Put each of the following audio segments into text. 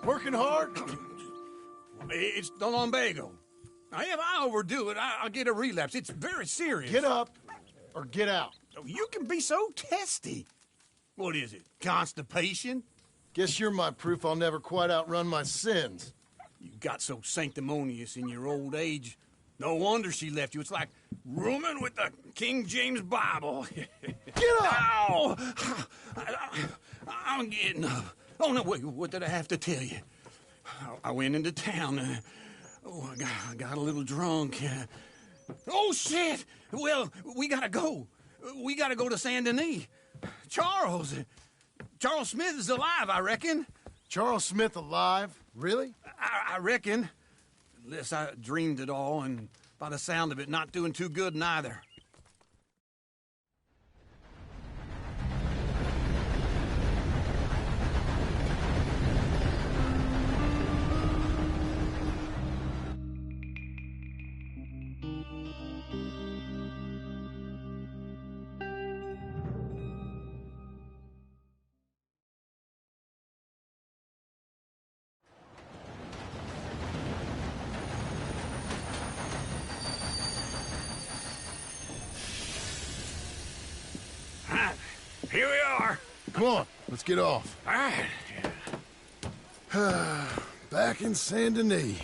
Working hard? It's the lumbago. Now, if I overdo it, I'll get a relapse. It's very serious. Get up or get out. You can be so testy. What is it, constipation? Guess you're my proof I'll never quite outrun my sins. You got so sanctimonious in your old age. No wonder she left you. It's like rooming with the King James Bible. Get up! Ow! I'm getting up. Oh, no, wait, what did I have to tell you? I went into town. I got a little drunk. Oh, shit! Well, we gotta go. We gotta go to Saint Denis. Charles Smith is alive, I reckon. Charles Smith alive? Really? I reckon. Unless I dreamed it all, and by the sound of it, not doing too good neither. Here we are. Come on, let's get off. All right. Back in Saint Denis.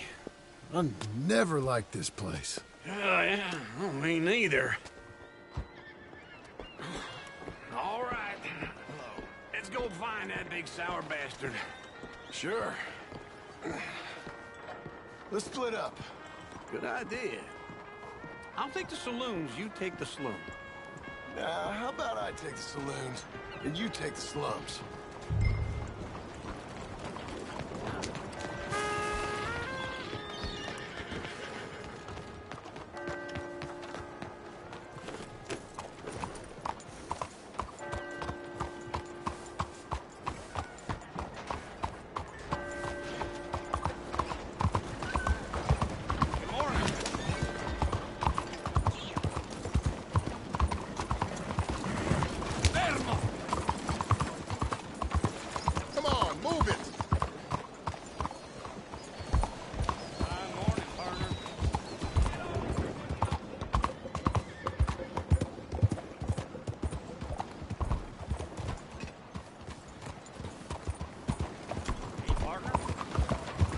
I never liked this place. Yeah, well, me neither. All right. Let's go find that big sour bastard. Sure. Let's split up. Good idea. I'll take the saloons, you take the slum. How about I take the saloons and you take the slums?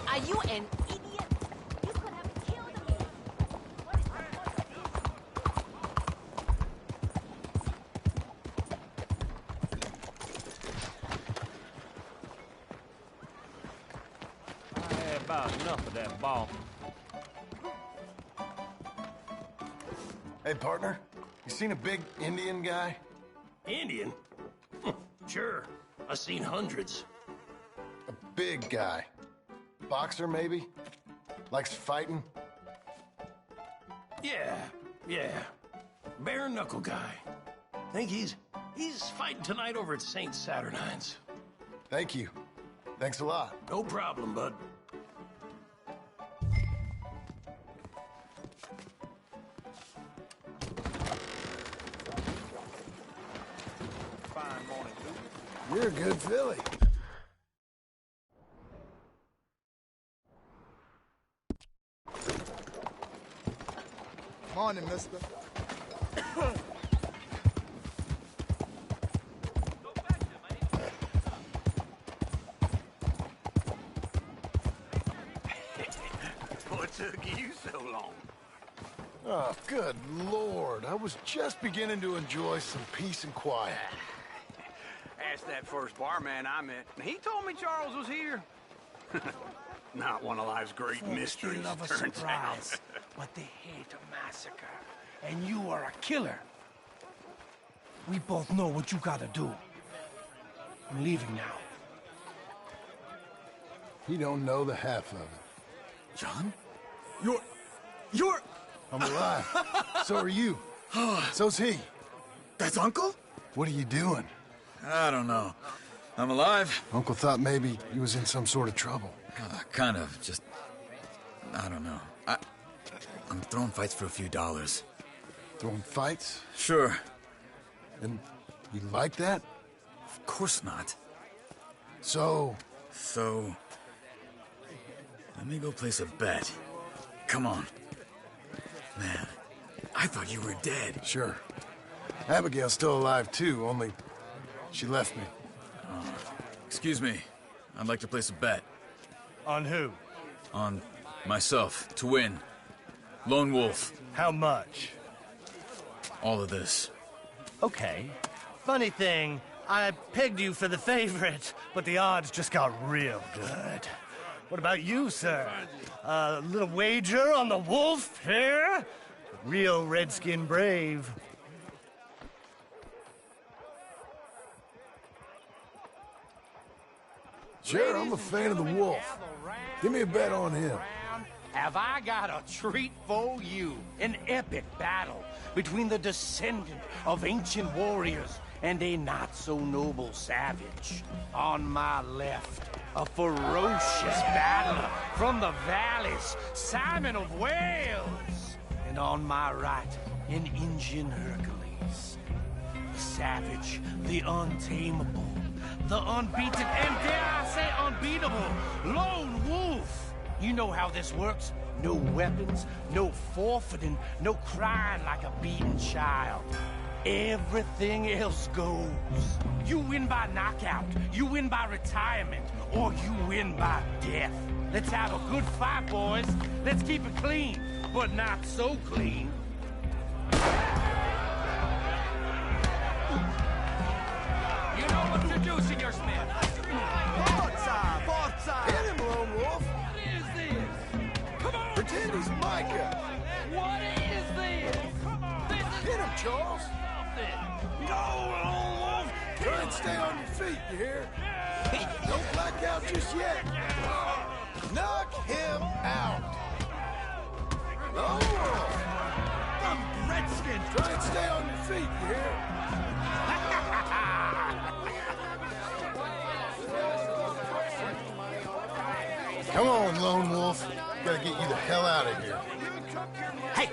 Are you an idiot? You could have killed me. I had about enough of that ball. Hey, partner. You seen a big Indian guy? Indian? Sure. I've seen hundreds. A big guy. Boxer, maybe? Likes fighting? Yeah. Bare knuckle guy. Think he's fighting tonight over at St. Saturnine's. Thank you. Thanks a lot. No problem, bud. Fine morning, Cooper. You're a good filly. Morning, mister. What took you so long? Oh, good Lord. I was just beginning to enjoy some peace and quiet. Asked that first barman I met. He told me Charles was here. Not one of life's great mysteries, They love a turns surprise, out. but they hate a massacre. And you are a killer. We both know what you gotta do. I'm leaving now. He don't know the half of it. John? You're... I'm alive. So are you. So's he. That's Uncle? What are you doing? I don't know. I'm alive. Uncle thought maybe he was in some sort of trouble. Kind of. Just... I don't know. I'm throwing fights for a few dollars. Throwing fights? Sure. And you like that? Of course not. So... So... Let me go place a bet. Come on. Man, I thought you were dead. Sure. Abigail's still alive, too, only she left me. Excuse me. I'd like to place a bet. On who? On myself, to win. Lone Wolf. How much? All of this. Okay. Funny thing, I pegged you for the favorite, but the odds just got real good. What about you, sir? A little wager on the wolf here? Real redskin brave. Sure, I'm a fan of the wolf. Give me a bet on him. Have I got a treat for you? An epic battle between the descendant of ancient warriors and a not-so-noble savage. On my left, a ferocious battler from the valleys, Simon of Wales. And on my right, an Indian Hercules. The savage, the untamable, the unbeaten, and dare I say unbeatable, Lone Wolf. You know how this works. No weapons, no forfeiting, no crying like a beaten child. Everything else goes. You win by knockout, you win by retirement, or you win by death. Let's have a good fight, boys. Let's keep it clean, but not so clean. You know what to do, Senor Smith. Forza! Forza! Hit him, Lone Wolf! What is this? Come on! Pretend he's Micah! What is this? Come on! This is Hit him, Charles! something! No, Lone Wolf! Try and stay on your feet, you hear? Don't black out just yet. Knock him out. Lone Wolf! I'm redskin. Try and stay on your feet, you hear? Come on, Lone Wolf. Gotta get you the hell out of here. Hey,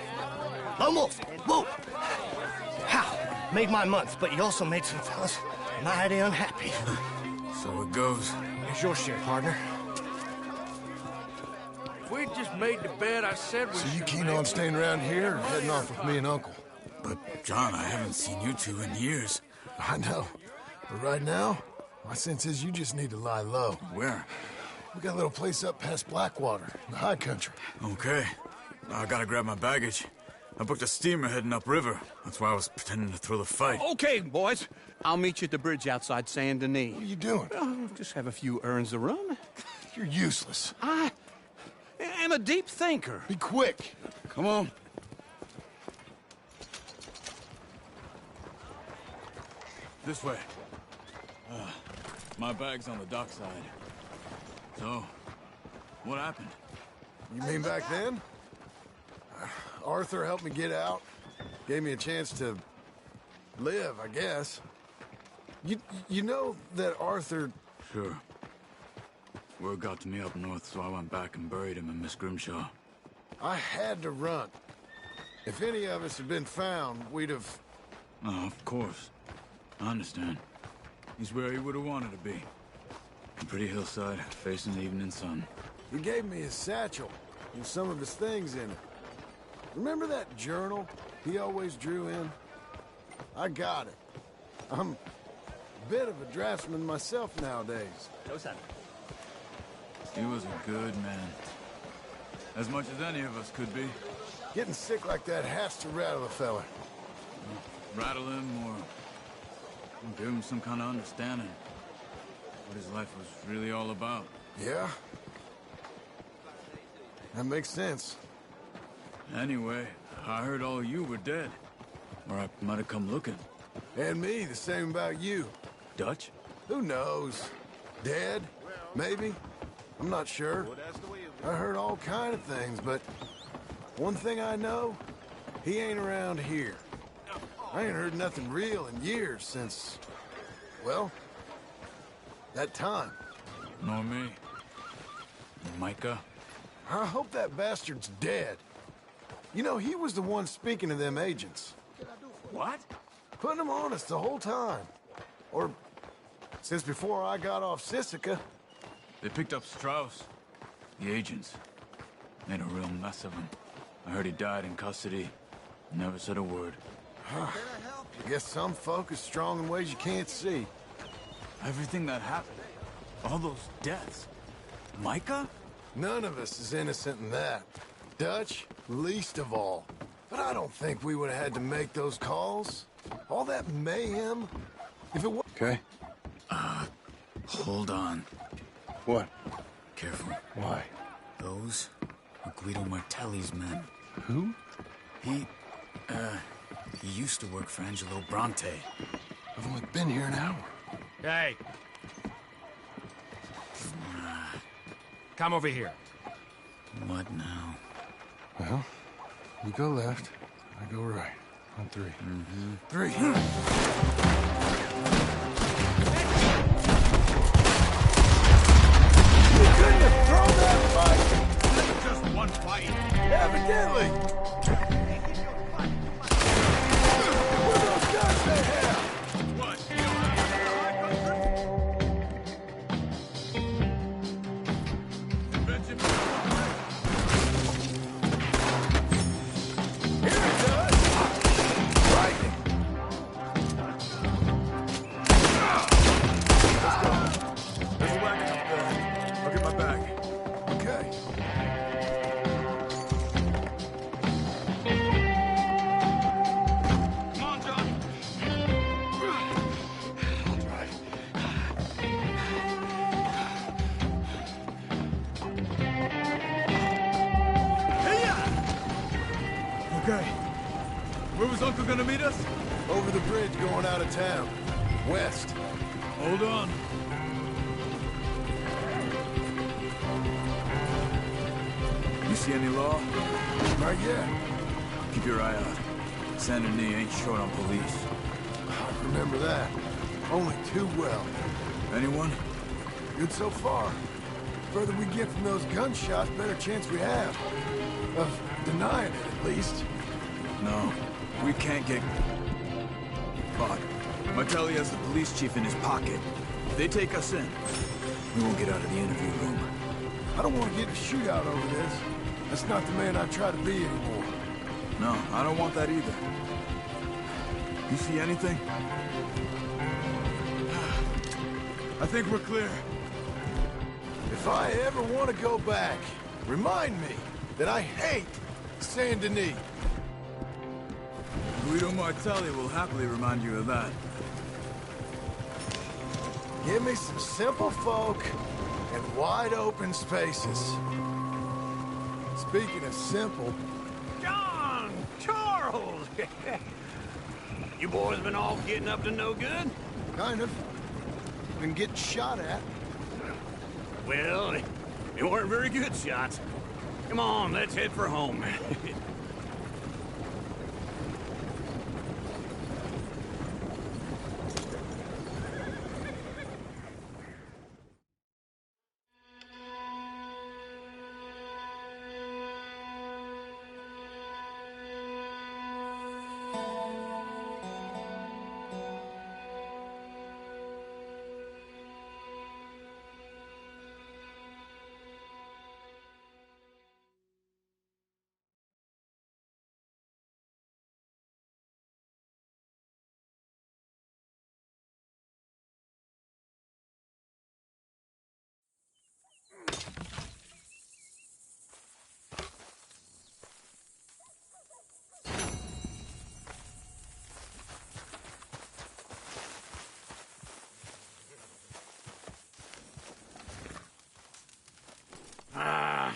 Lone Wolf, whoa! How? Made my month, but you also made some fellas mighty unhappy. So it goes. Here's your share, partner. We just made the bet I said we So you should keen make. on staying around here or heading off with me and Uncle? But, John, I haven't seen you two in years. I know. But right now, my sense is you just need to lie low. Where? We got a little place up past Blackwater, in the high country. Okay. I gotta grab my baggage. I booked a steamer heading upriver. That's why I was pretending to throw the fight. Okay, boys. I'll meet you at the bridge outside Saint Denis. What are you doing? Oh, just have a few errands to run. You're useless. I am a deep thinker. Be quick. Come on. This way. My bag's on the dockside. So, what happened? You mean back then? Arthur helped me get out. Gave me a chance to live, I guess. You know that Arthur... Sure. Word got to me up north, so I went back and buried him in Miss Grimshaw. I had to run. If any of us had been found, we'd have... Oh, of course. I understand. He's where he would have wanted to be. A pretty hillside, facing the evening sun. He gave me his satchel with some of his things in it. Remember that journal he always drew in? I got it. I'm a bit of a draftsman myself nowadays. He was a good man. As much as any of us could be. Getting sick like that has to rattle a fella. Rattle him or give him some kind of understanding. What his life was really all about. Yeah? That makes sense. Anyway, I heard all you were dead. Or I might have come looking. And me, the same about you. Dutch? Who knows? Dead? Maybe? I'm not sure. I heard all kind of things, but one thing I know, he ain't around here. I ain't heard nothing real in years since, well, that time. Nor me. Micah? I hope that bastard's dead. You know, he was the one speaking to them agents. What? Putting them on us the whole time. Or since before I got off Sisika. They picked up Strauss. The agents made a real mess of him. I heard he died in custody. Never said a word. I guess some folk are strong in ways you can't see. Everything that happened, all those deaths. Micah? None of us is innocent in that. Dutch, least of all. But I don't think we would have had to make those calls. All that mayhem. If it was... Okay. Hold on. What? Careful. Why? Those are Guido Martelli's men. Who? He used to work for Angelo Bronte. I've only been here an hour. Hey. Come over here. What now? Well, you go left, I go right. On three. Mm-hmm. Three. You couldn't have thrown that fight! Just one fight. Evidently! What are those guys they have? What? You don't have Benjamin! Here it does! Lightning! There's a wagon up there. Look at my back. Okay. Come on, Johnny. Okay. Where was Uncle gonna meet us? Over the bridge going out of town. West. Hold on. You see any law? Not yet. Keep your eye out. Saint Denis ain't short on police. I remember that. Only too well. Anyone? Good so far. Further we get from those gunshots, better chance we have. Of denying it, at least. No. We can't get caught. Martelli has the police chief in his pocket. If they take us in, we won't get out of the interview room. I don't want to get in a shootout over this. That's not the man I try to be anymore. No, I don't want that either. You see anything? I think we're clear. If I ever want to go back, remind me that I hate Saint Denis. Guido Martelli will happily remind you of that. Give me some simple folk and wide open spaces. Speaking of simple, John! Charles! You boys been all getting up to no good? kind of. Been getting shot at. Well, they weren't very good shots. Come on, let's head for home.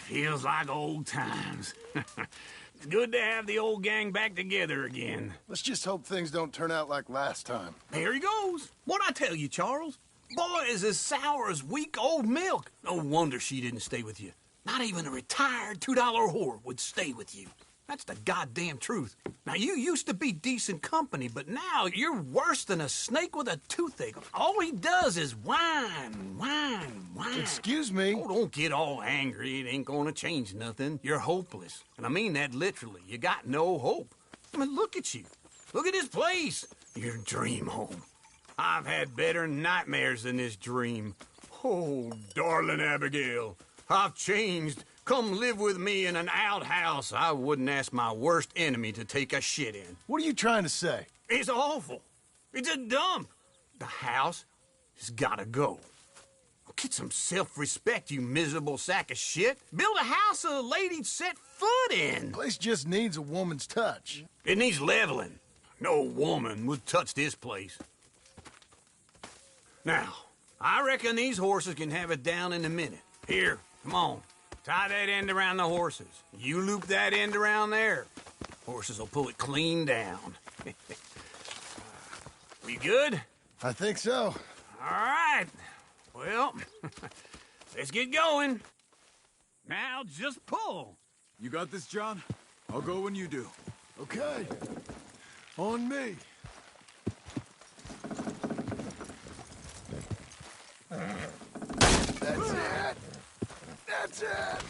Feels like old times. It's good to have the old gang back together again. Let's just hope things don't turn out like last time. There he goes. What'd I tell you, Charles? Boy is as sour as week-old milk. No wonder she didn't stay with you. Not even a retired $2 whore would stay with you. That's the goddamn truth. Now, you used to be decent company, but now you're worse than a snake with a toothache. All he does is whine, whine, whine. Excuse me? Oh, don't get all angry. It ain't gonna change nothing. You're hopeless. And I mean that literally. You got no hope. I mean, look at you. Look at this place. Your dream home. I've had better nightmares than this dream. Oh, darling Abigail. I've changed. Come live with me in an outhouse I wouldn't ask my worst enemy to take a shit in. What are you trying to say? It's awful. It's a dump. The house has gotta go. Get some self-respect, you miserable sack of shit. Build a house a lady'd set foot in. Place just needs a woman's touch. It needs leveling. No woman would touch this place. Now, I reckon these horses can have it down in a minute. Here, come on. Tie that end around the horses. You loop that end around there. Horses will pull it clean down. We good? I think so. All right. Well, let's get going. Now just pull. You got this, John? I'll go when you do. Okay. On me. That's it. That's it.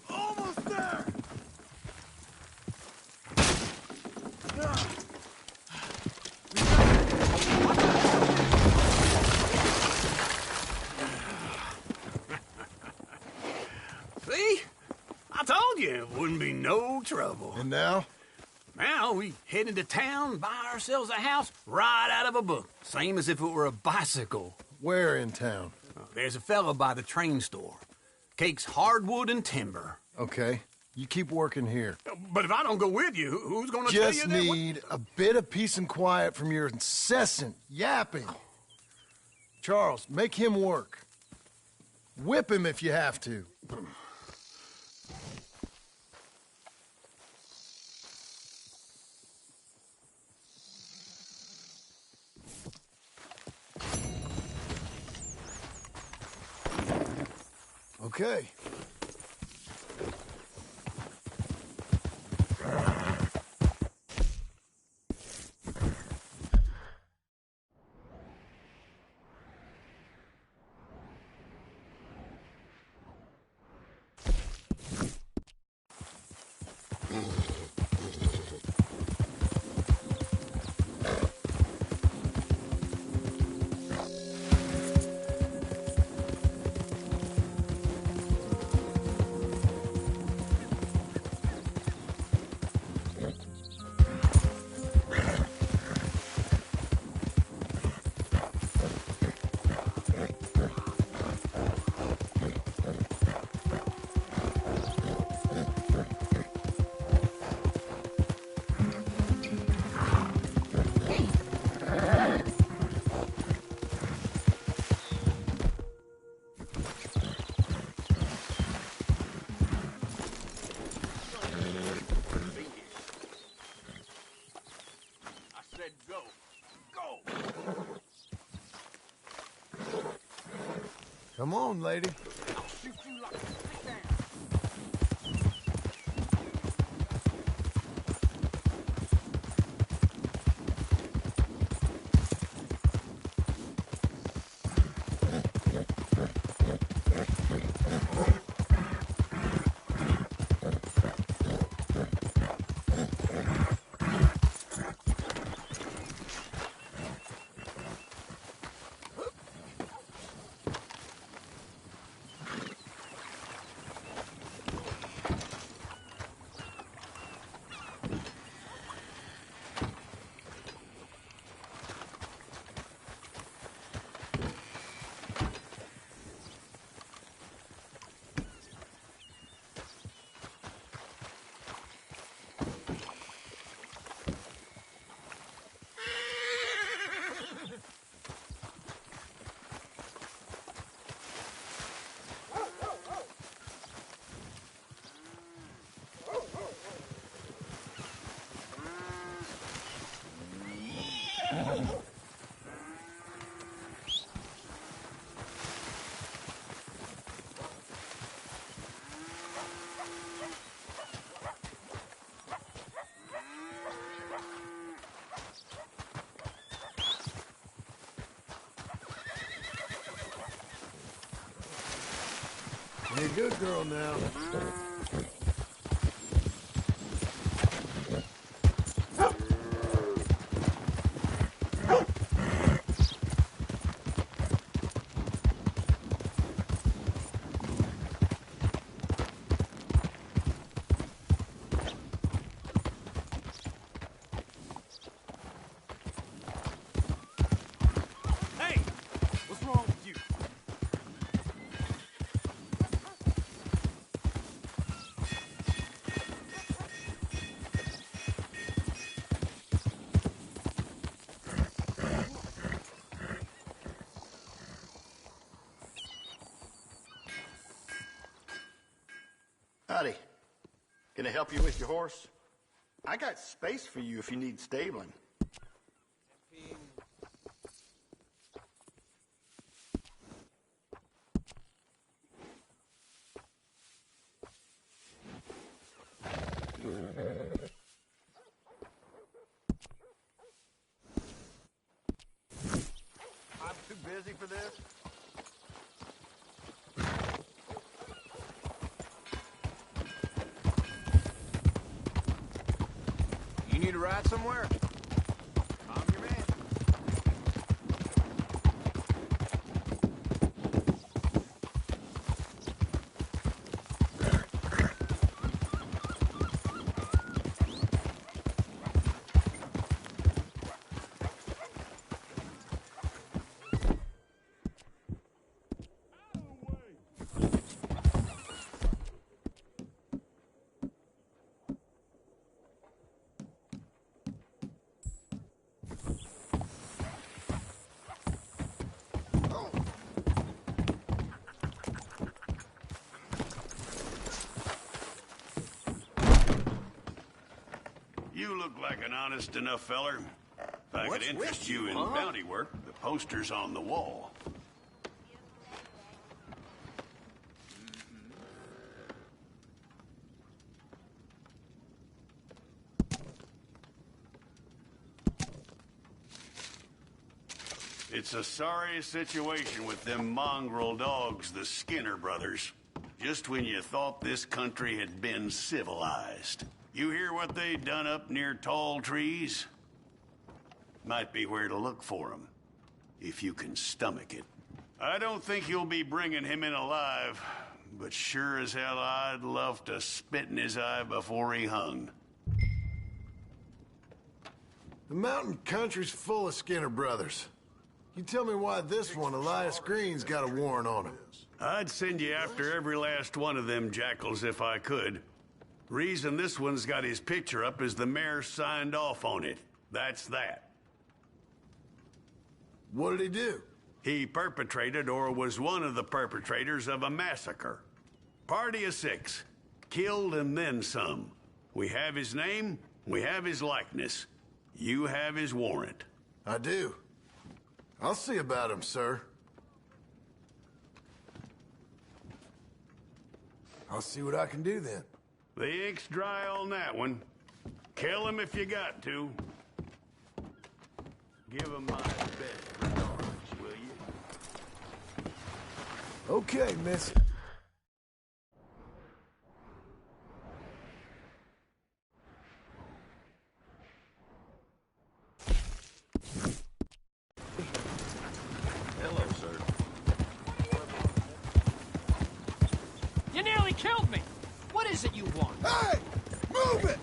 Almost there. See? I told you it wouldn't be no trouble. And now? Now we head into town, buy ourselves a house right out of a book. Same as if it were a bicycle. Where in town? There's a fella by the train store. Cakes hardwood and timber. Okay. You keep working here. But if I don't go with you, who's gonna tell you Just that? need a bit of peace and quiet from your incessant yapping. Charles, make him work. Whip him if you have to. Okay. Come on, lady. You're a good girl now. Can I help you with your horse? I got space for you if you need stabling. I'm too busy for this. You need a ride somewhere? I'm your man. You look like an honest enough feller. If I could interest you in bounty work, the poster's on the wall. It's a sorry situation with them mongrel dogs, the Skinner brothers. Just when you thought this country had been civilized. You hear what they done up near Tall Trees? Might be where to look for them, if you can stomach it. I don't think you'll be bringing him in alive, but sure as hell I'd love to spit in his eye before he hung. The mountain country's full of Skinner brothers. You tell me why this one, Elias Green's, got a warrant on him. I'd send you after every last one of them jackals if I could. Reason this one's got his picture up is the mayor signed off on it. That's that. What did he do? He perpetrated or was one of the perpetrators of a massacre. Party of 6. Killed and then some. We have his name, we have his likeness. You have his warrant. I do. I'll see about him, sir. I'll see what I can do then. The ink's dry on that one. Kill him if you got to. Give him my best regards, will you? Okay, miss. Hello, sir. You nearly killed me! What is it you want? Hey! Move it!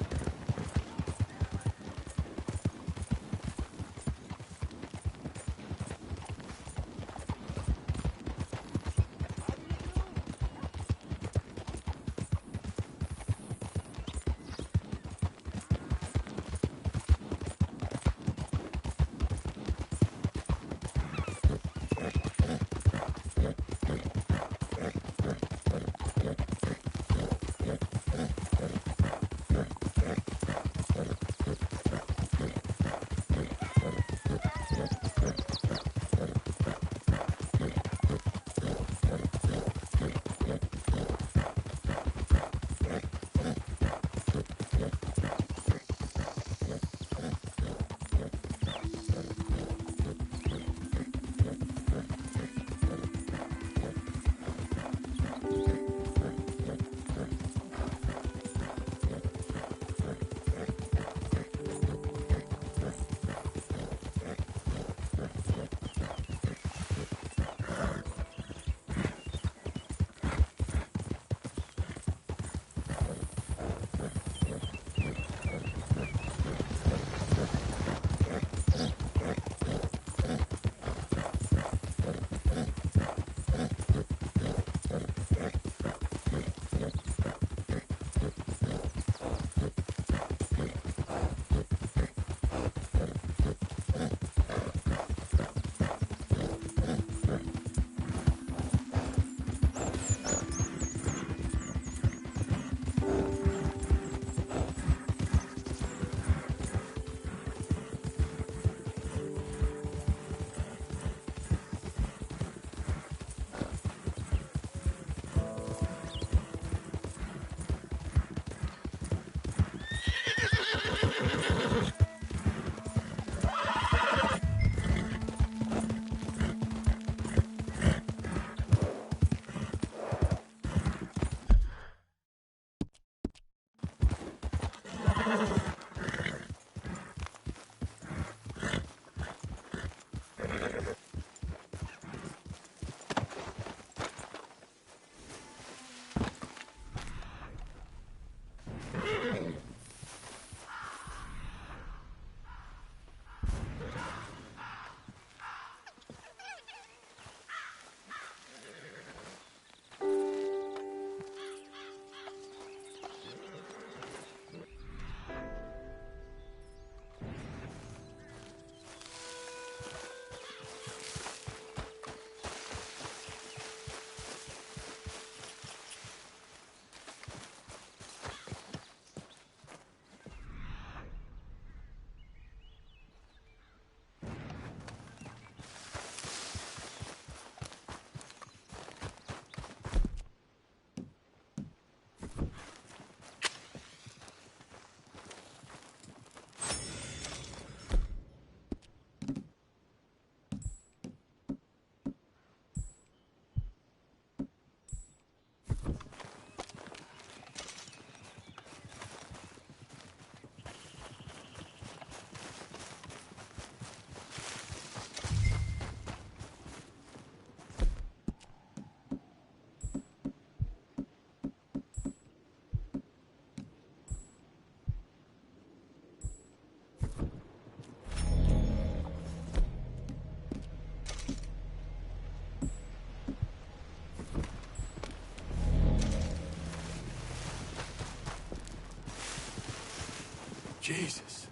Jesus.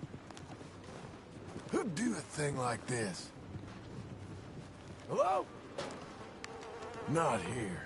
Who'd do a thing like this? Hello? Not here.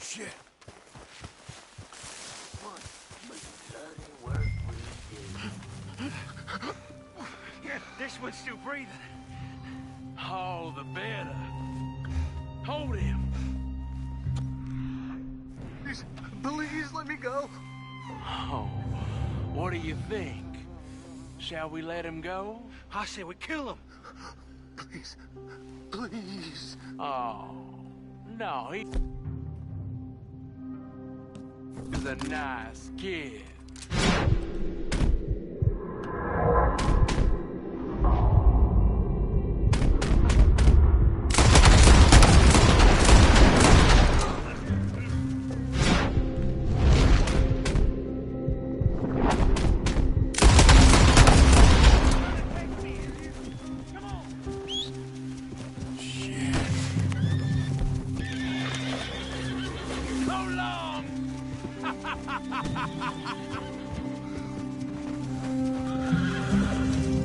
Shit. This one's still breathing. All the better. Hold him. Please let me go. Oh, what do you think? Shall we let him go? I say we kill him. Please. Please. Oh, no, he's a nice kid.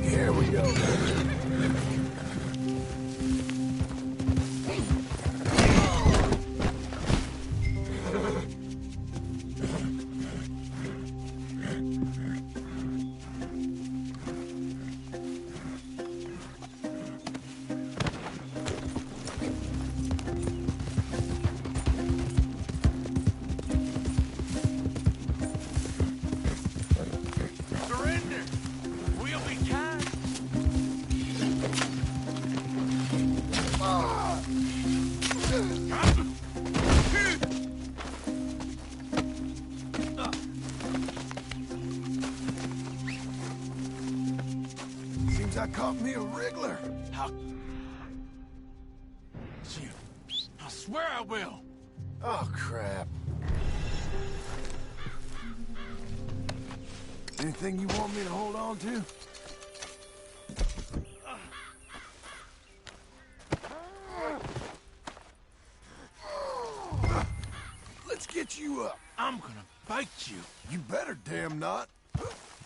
Here we go. Surrender! We'll be kind. Seems I caught me a wriggler. How? I swear I will. Oh, crap. Anything you want me to hold on to? Let's get you up. I'm gonna bite you. You better damn not.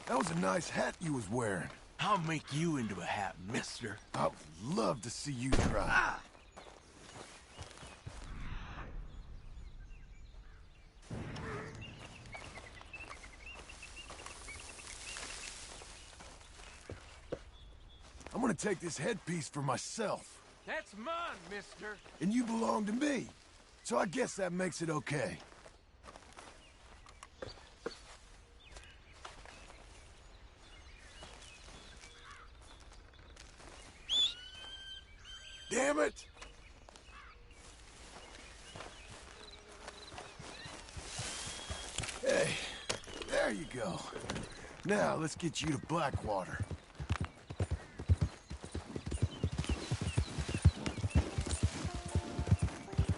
That was a nice hat you was wearing. I'll make you into a hat, mister. I would love to see you try. I'm gonna take this headpiece for myself. That's mine, mister. And you belong to me. So I guess that makes it okay. Damn it! Hey, there you go. Now let's get you to Blackwater.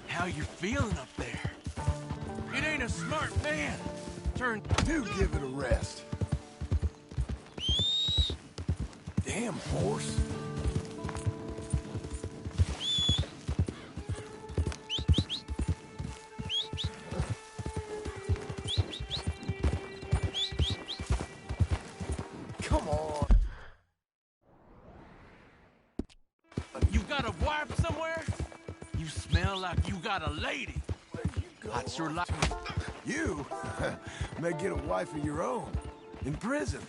How you feeling up there? It ain't a smart man. Do give it a rest. Damn horse. like you got a lady. I'd sure like... You may get a wife of your own in prison.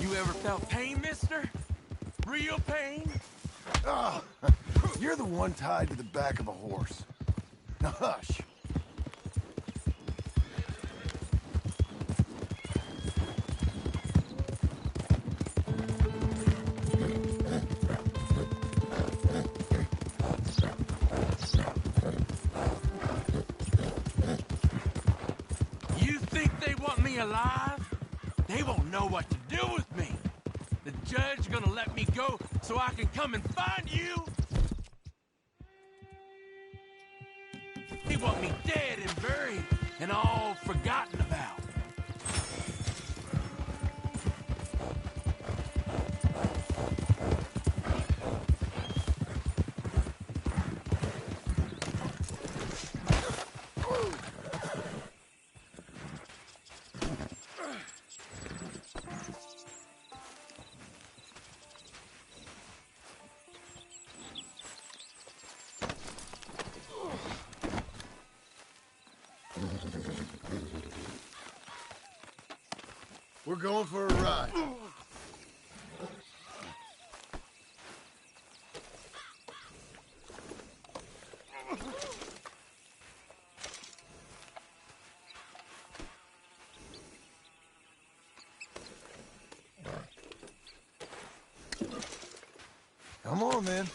You ever felt pain, mister? Real pain? Ah, you're the one tied to the back of a horse. Now hush. You think they want me alive? They won't know what to do with me. The judge gonna let me go so I can come and find you? They want me dead and buried and all forgotten about. We're going for a ride. Come on, then.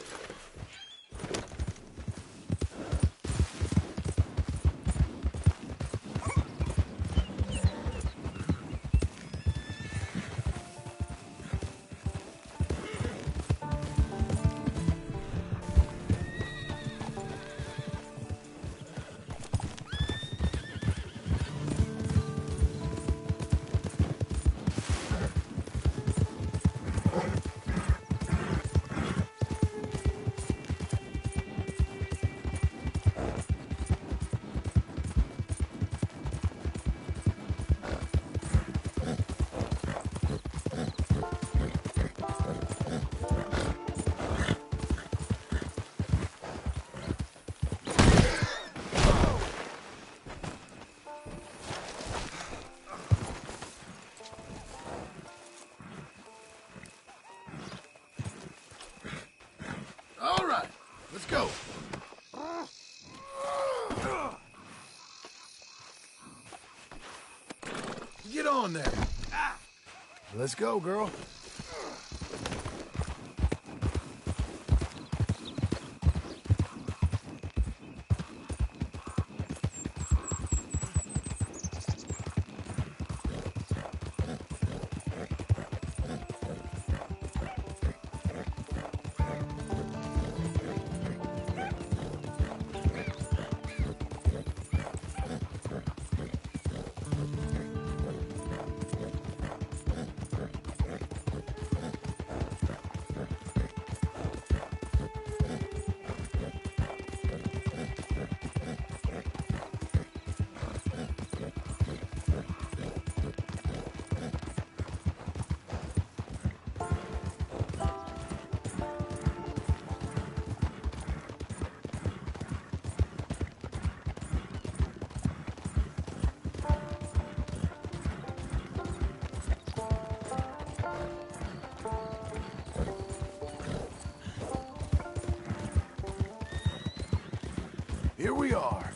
All right, let's go. Get on there. Let's go, girl. Here we are,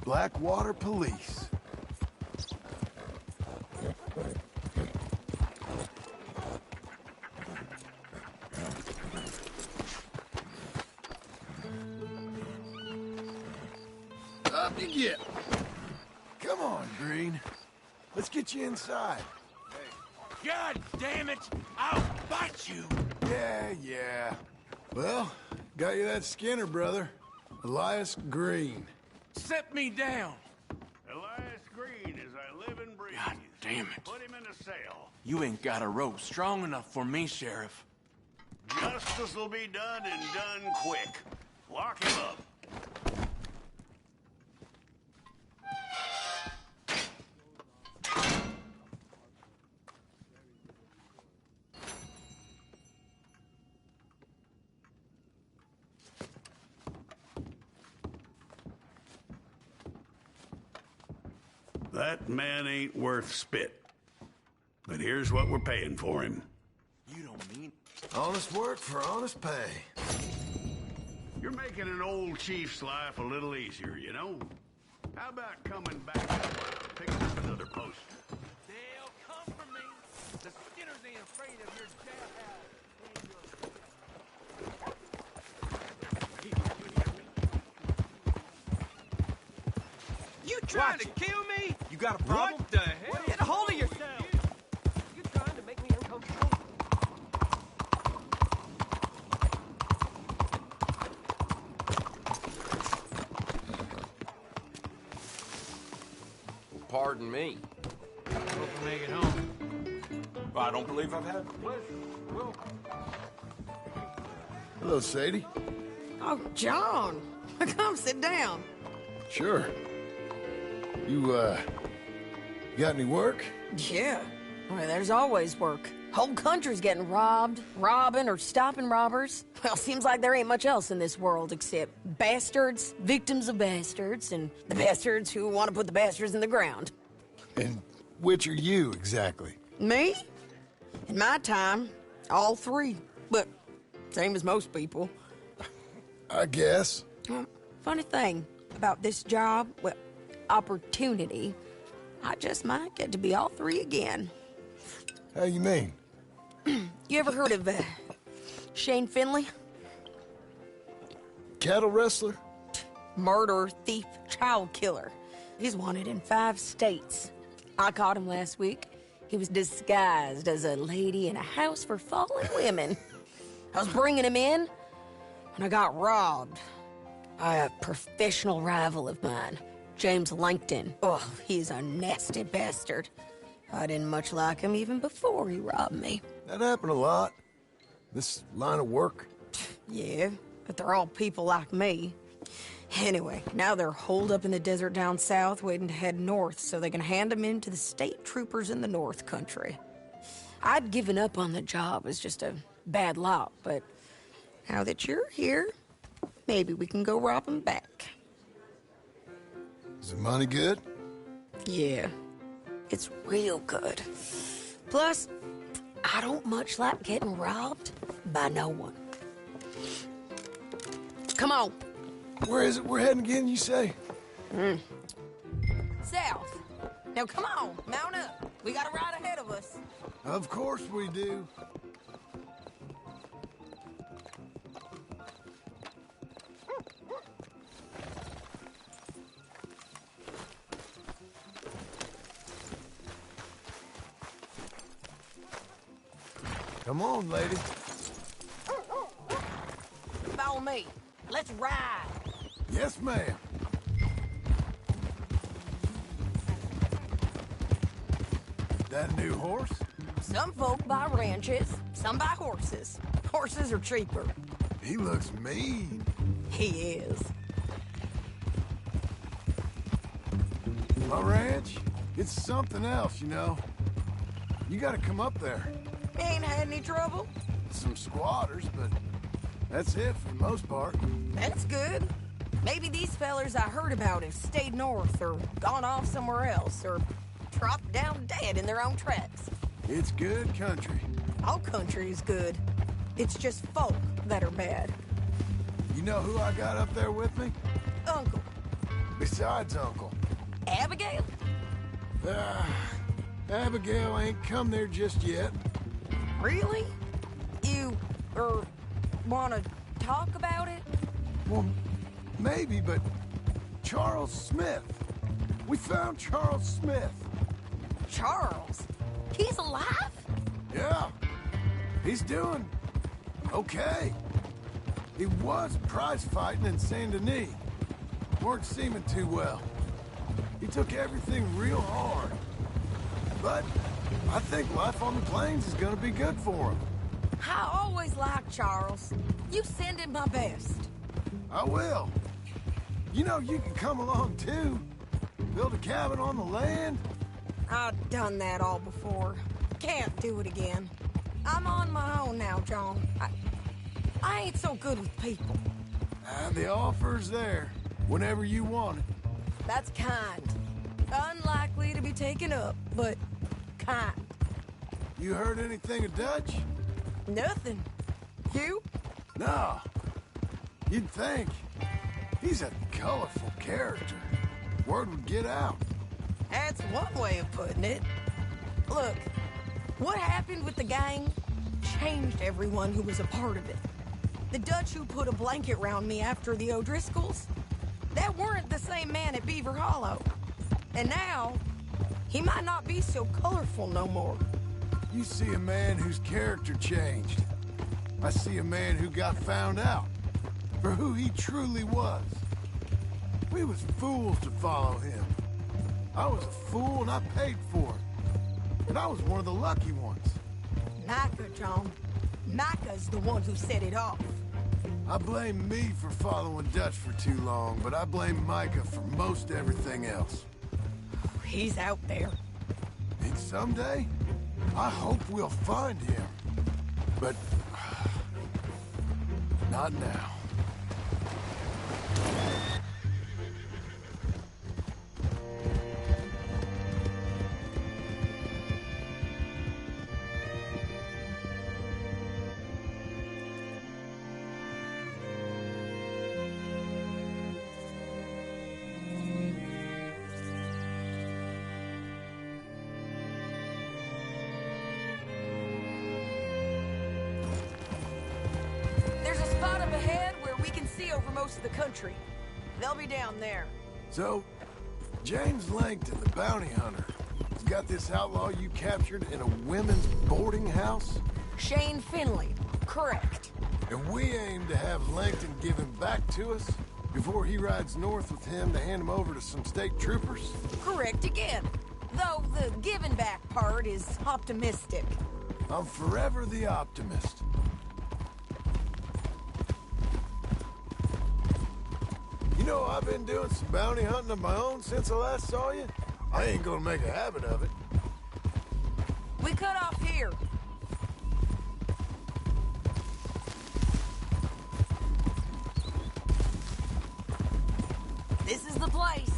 Blackwater Police. Up you get. Come on, Green. Let's get you inside. God damn it! I'll bite you! Yeah. Well, got you that Skinner, brother. Elias Green. Set me down! Elias Green, as I live and breathe. God damn it. Put him in a cell. You ain't got a rope strong enough for me, Sheriff. Justice will be done and done quick. Lock him up. That man ain't worth spit. But here's what we're paying for him. You don't mean... Honest work for honest pay. You're making an old chief's life a little easier, you know? How about coming back and picking up another post? They'll come for me. The Skinners ain't afraid of your jailhouse. You trying to kill me? You got a problem? What the hell? Get a hold of yourself. You trying to make me uncomfortable? Pardon me. Hope I make it home. I don't believe I've had the pleasure. Hello, Sadie. Oh, John. Come sit down. Sure. You got any work? Yeah. Well, there's always work. Whole country's getting robbed, robbing, or stopping robbers. Well, seems like there ain't much else in this world except bastards, victims of bastards, and the bastards who want to put the bastards in the ground. And which are you, exactly? Me? In my time, all three. But same as most people. I guess. Funny thing about this job, well, opportunity, I just might get to be all three again. How you mean? You ever heard of Shane Finley? Cattle wrestler? Murderer, thief, child killer. He's wanted in 5 states. I caught him last week. He was disguised as a lady in a house for fallen women. I was bringing him in, and I got robbed by a professional rival of mine, James Langton. Oh, he's a nasty bastard. I didn't much like him even before he robbed me. That happened a lot. This line of work. Yeah, but they're all people like me. Anyway, now they're holed up in the desert down south, waiting to head north so they can hand them in to the state troopers in the north country. I'd given up on the job as just a bad lot, but now that you're here, maybe we can go rob them back. Is the money good? Yeah, it's real good. Plus, I don't much like getting robbed by no one. Come on. Where is it we're heading again, you say? South. Now come on, mount up. We got a ride ahead of us. Of course we do. Come on, lady. Follow me. Let's ride. Yes, ma'am. That new horse? Some folk buy ranches, some buy horses. Horses are cheaper. He looks mean. He is. My ranch, it's something else, you know. You gotta come up there. Ain't had any trouble? Some squatters, but that's it for the most part. That's good. Maybe these fellers I heard about have stayed north or gone off somewhere else or dropped down dead in their own tracks. It's good country. All country is good. It's just folk that are bad. You know who I got up there with me? Uncle. Besides Uncle. Abigail? Abigail ain't come there just yet. Really? You, wanna talk about it? Well, maybe, but Charles Smith. We found Charles Smith. Charles? He's alive? Yeah. He's doing okay. He was prize fighting in Saint Denis. Weren't seeming too well. He took everything real hard. But I think life on the plains is gonna be good for him. I always liked Charles. You send him my best. I will. You know, you can come along too. Build a cabin on the land. I've done that all before. Can't do it again. I'm on my own now, John. I ain't so good with people. The offer's there, whenever you want it. That's kind. Unlikely to be taken up, but kind. You heard anything of Dutch? Nothing. You? No. You'd think. He's a colorful character. Word would get out. That's one way of putting it. Look, what happened with the gang changed everyone who was a part of it. The Dutch who put a blanket round me after the O'Driscolls, that weren't the same man at Beaver Hollow. And now, he might not be so colorful no more. You see a man whose character changed. I see a man who got found out for who he truly was. We was fools to follow him. I was a fool and I paid for it. And I was one of the lucky ones. Micah, John. Micah's the one who set it off. I blame me for following Dutch for too long, but I blame Micah for most everything else. He's out there. And someday, I hope we'll find him. But not now. Of the country. They'll be down there. So, James Langton, the bounty hunter, has got this outlaw you captured in a women's boarding house? Shane Finley, correct. And we aim to have Langton give him back to us before he rides north with him to hand him over to some state troopers? Correct again. Though the giving back part is optimistic. I'm forever the optimist. You know, I've been doing some bounty hunting of my own since I last saw you. I ain't gonna make a habit of it. We cut off here. This is the place.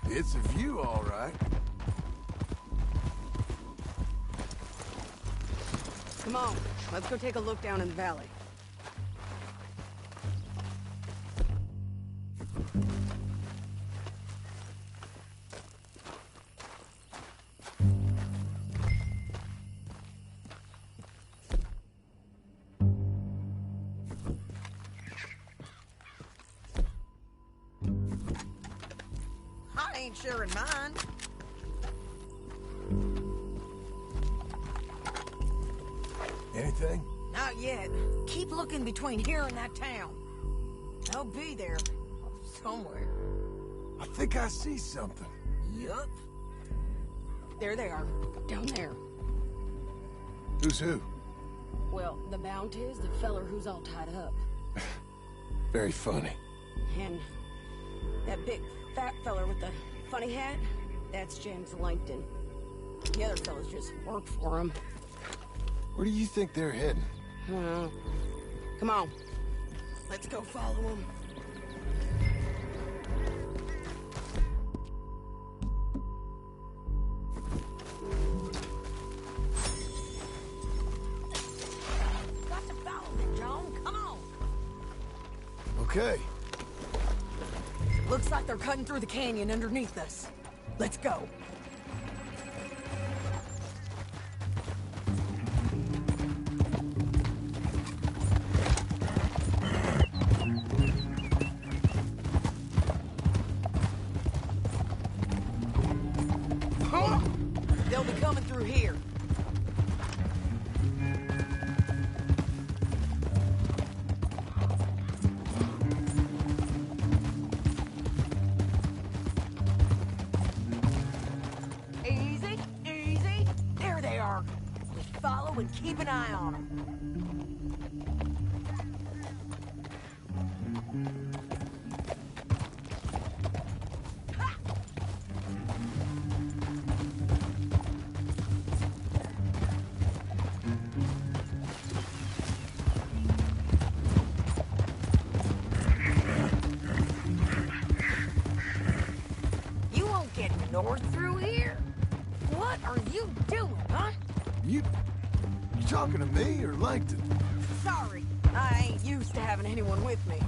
It's a view, all right. Come on, let's go take a look down in the valley. I ain't sharing mine. Anything? Not yet. Keep looking between here and that town. They'll be there. Somewhere. I think I see something. Yup. There they are. Down there. Who's who? Well, the bounty is the feller who's all tied up. Very funny. And that big fat feller with the funny hat, that's James Langton. The other fellas just work for him. Where do you think they're heading? Come on. Let's go follow them. Got to follow them, John. Come on. Okay. Looks like they're cutting through the canyon underneath us. Let's go. They'll be coming through here. Easy, easy. There they are. Just follow and keep an eye on them. You won't get north through you doing, huh? You talking to me or Langton? Sorry, I ain't used to having anyone with me.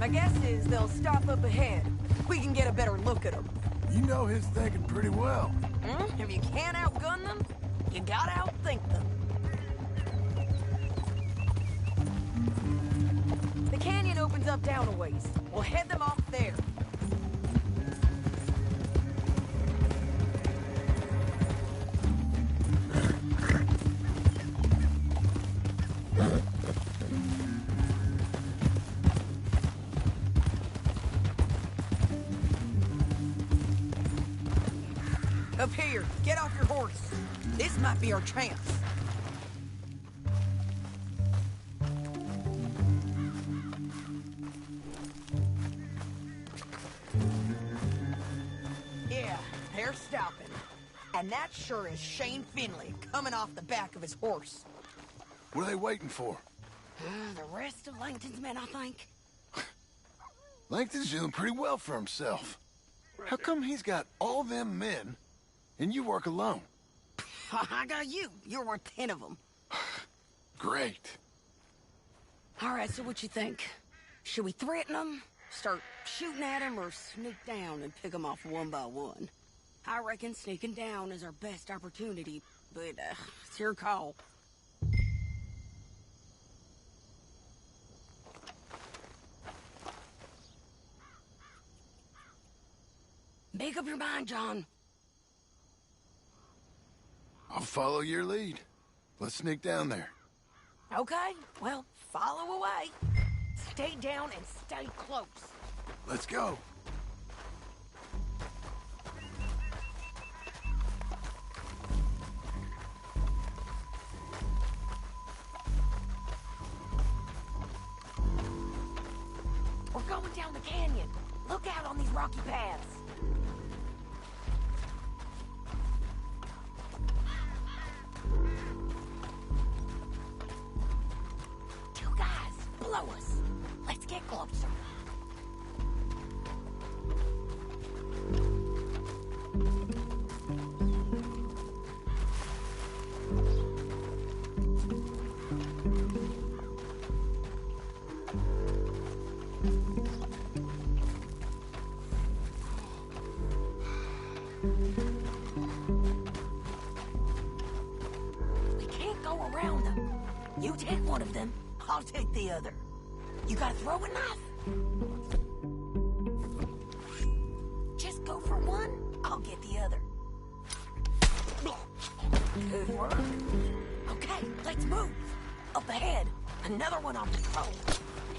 My guess is they'll stop up ahead. We can get a better look at them. You know his thinking pretty well. If you can't outgun them, you gotta outthink them. The canyon opens up down a ways. We'll head them off there. Up here, get off your horse. This might be our chance. Yeah, they're stopping. And that sure is Shane Finley coming off the back of his horse. What are they waiting for? The rest of Langton's men, I think. Langton's doing pretty well for himself. How come he's got all them men and you work alone? I got you. You're worth 10 of them. Great. All right, so what you think? Should we threaten them, start shooting at them, or sneak down and pick them off one by one? I reckon sneaking down is our best opportunity, but it's your call. Make up your mind, John. I'll follow your lead. Let's sneak down there. Okay, well, follow away. Stay down and stay close. Let's go. We're going down the canyon. Look out on these rocky paths. Two guys below us. Let's get closer. We can't go around them. You take one of them, I'll take the other. You got a throwing knife? Just go for one, I'll get the other. Good work. Okay, let's move. Up ahead, another one on patrol.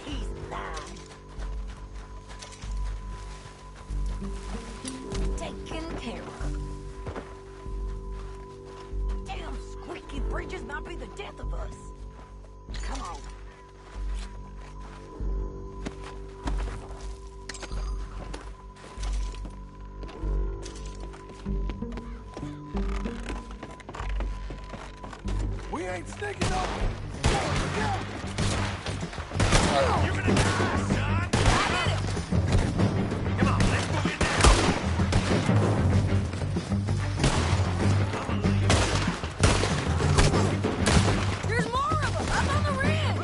He's mine. Taken care of. Damn squeaky bridges might be the death of us. Come on. We ain't sneaking up. You're gonna die, son! Come on, let's move it There's more of them! Up on the rim!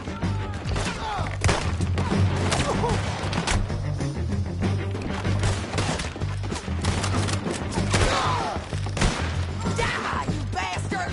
Die, you bastard!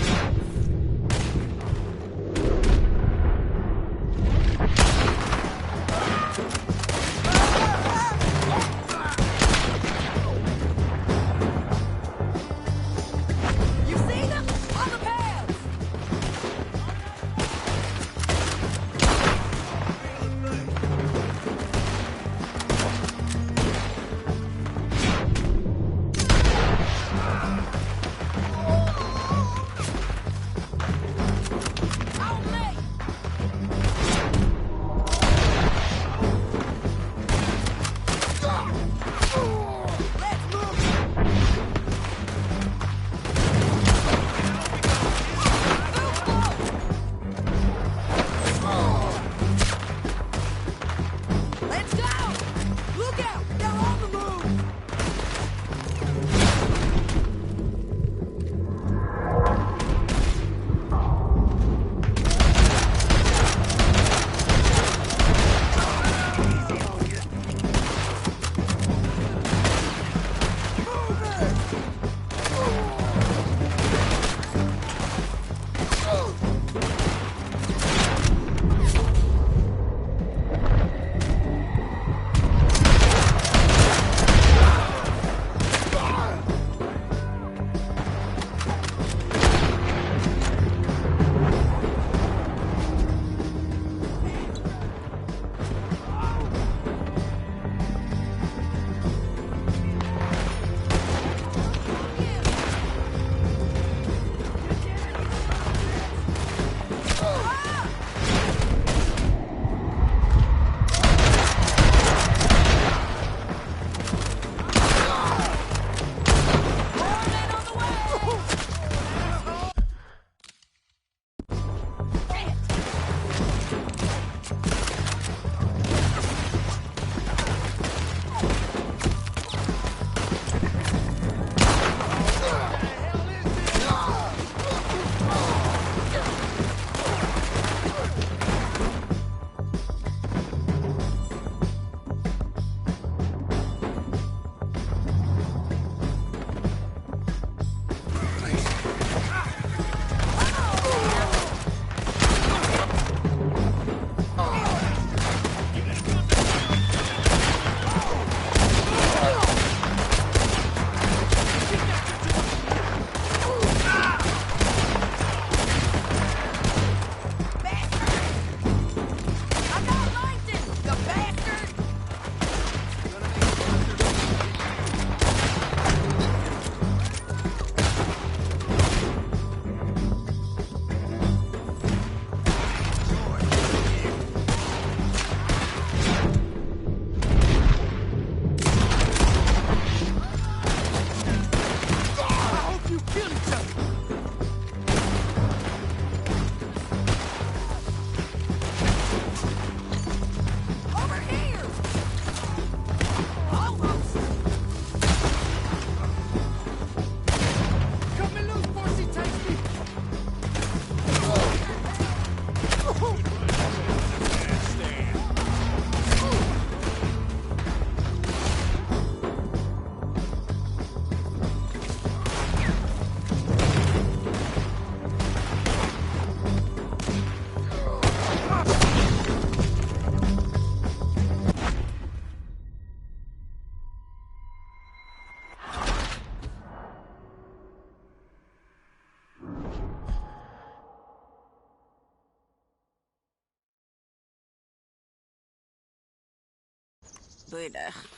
but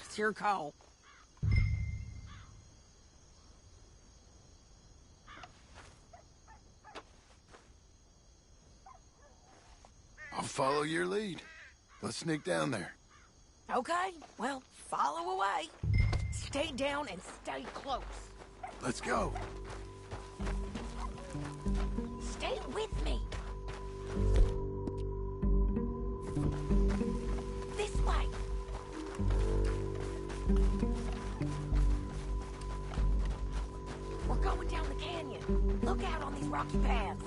it's your call. I'll follow your lead. Let's sneak down there. Okay, well, follow away. Stay down and stay close. Let's go. Stay with me. This way. We're going down the canyon. Look out on these rocky paths.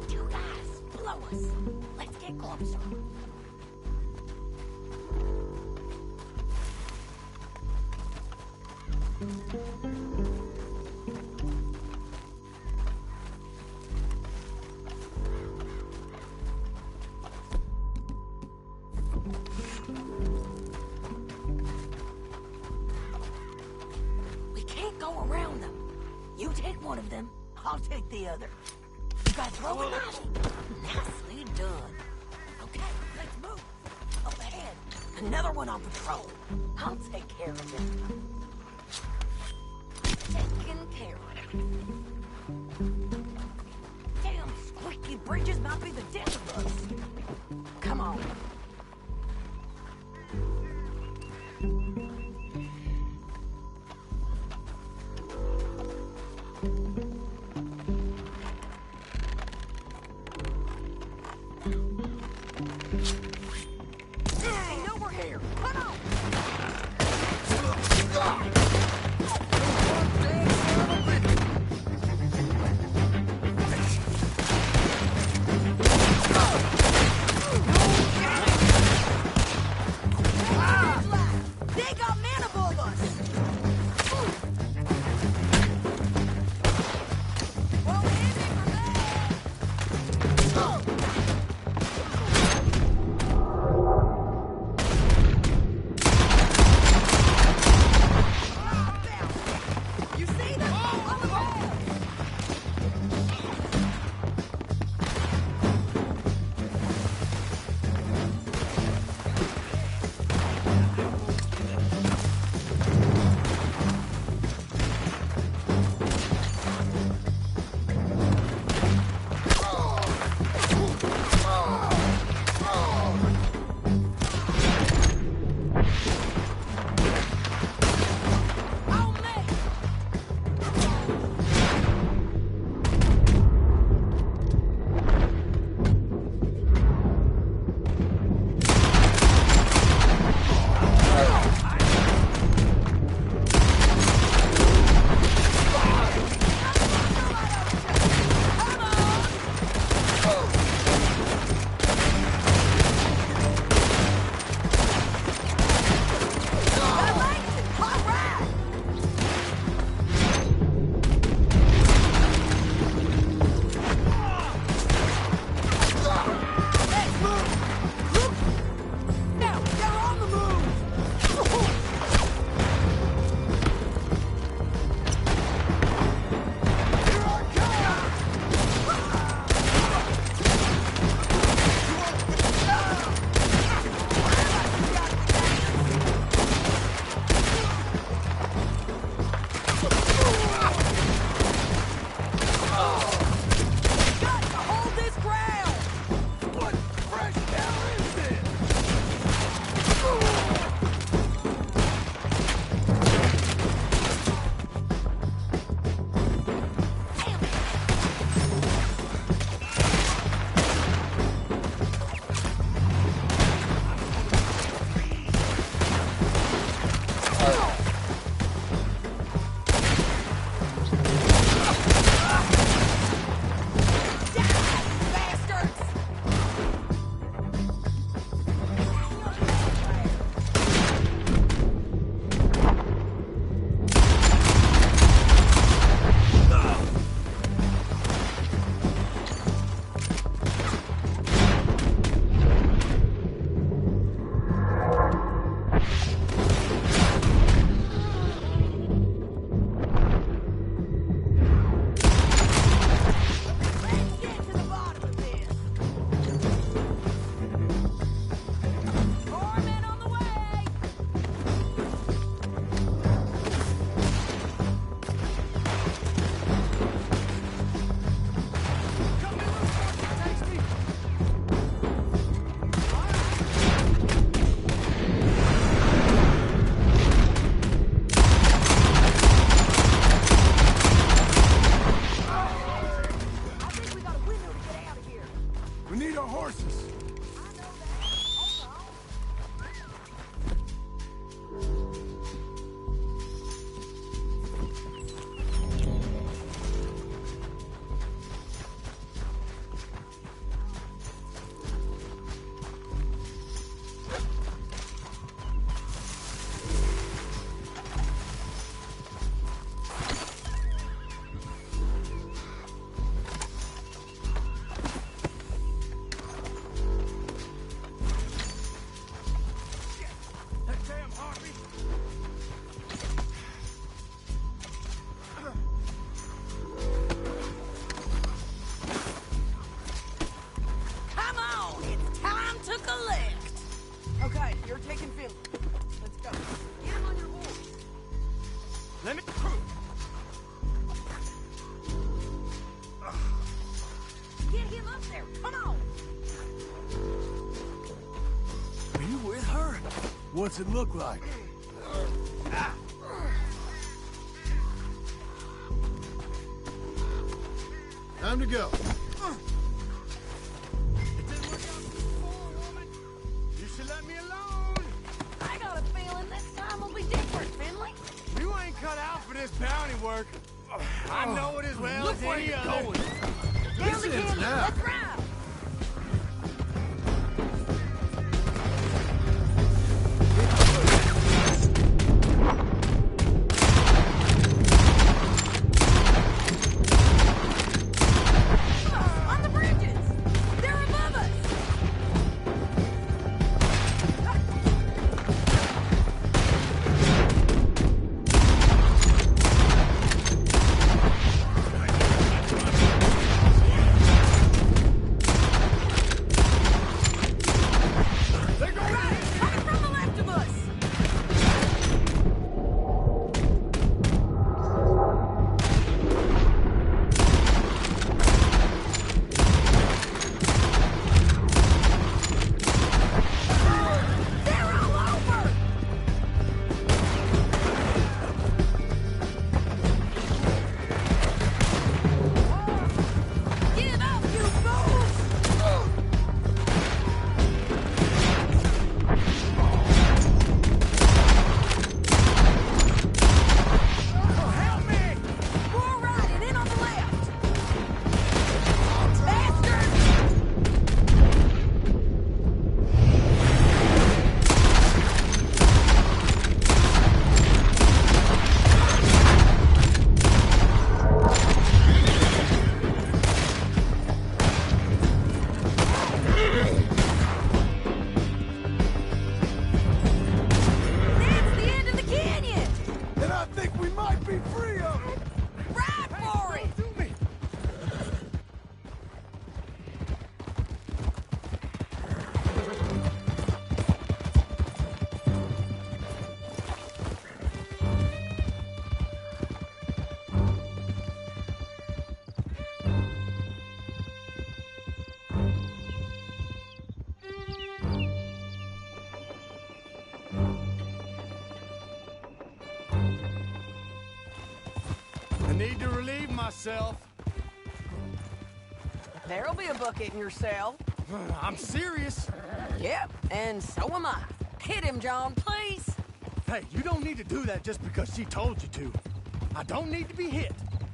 You guys, below us. Let's get closer. We can't go around them. You take one of them, I'll take the other. You guys throw it out. Nicely done. Okay, let's move. Up ahead, another one on patrol. I'll take care of him. Taken care of. Damn squeaky bridges might be the death of us. Come on. Ain't over here. Come on. Okay, you're taking Finley. Let's go. Get him on your horse. Let me... Get him up there. Come on. Are you with her? What's it look like? Time to go. You should let me alone. I got a feeling this time will be different, Finley. You ain't cut out for this bounty work. I know it as well Look as where any you're other. going. Here's the This ends candy. now. Let's ride. On the bridges. They're above us. Coming from the left of us. They're all over. Give up, you fools! Help me! More riding in on the left. Faster! That's the end of the canyon. And I think we might be free of it. Ride for it. I need to relieve myself. There'll be a bucket in your cell. I'm serious. Yep, and so am I. Hit him, John, please. Hey, you don't need to do that just because she told you to. I don't need to be hit.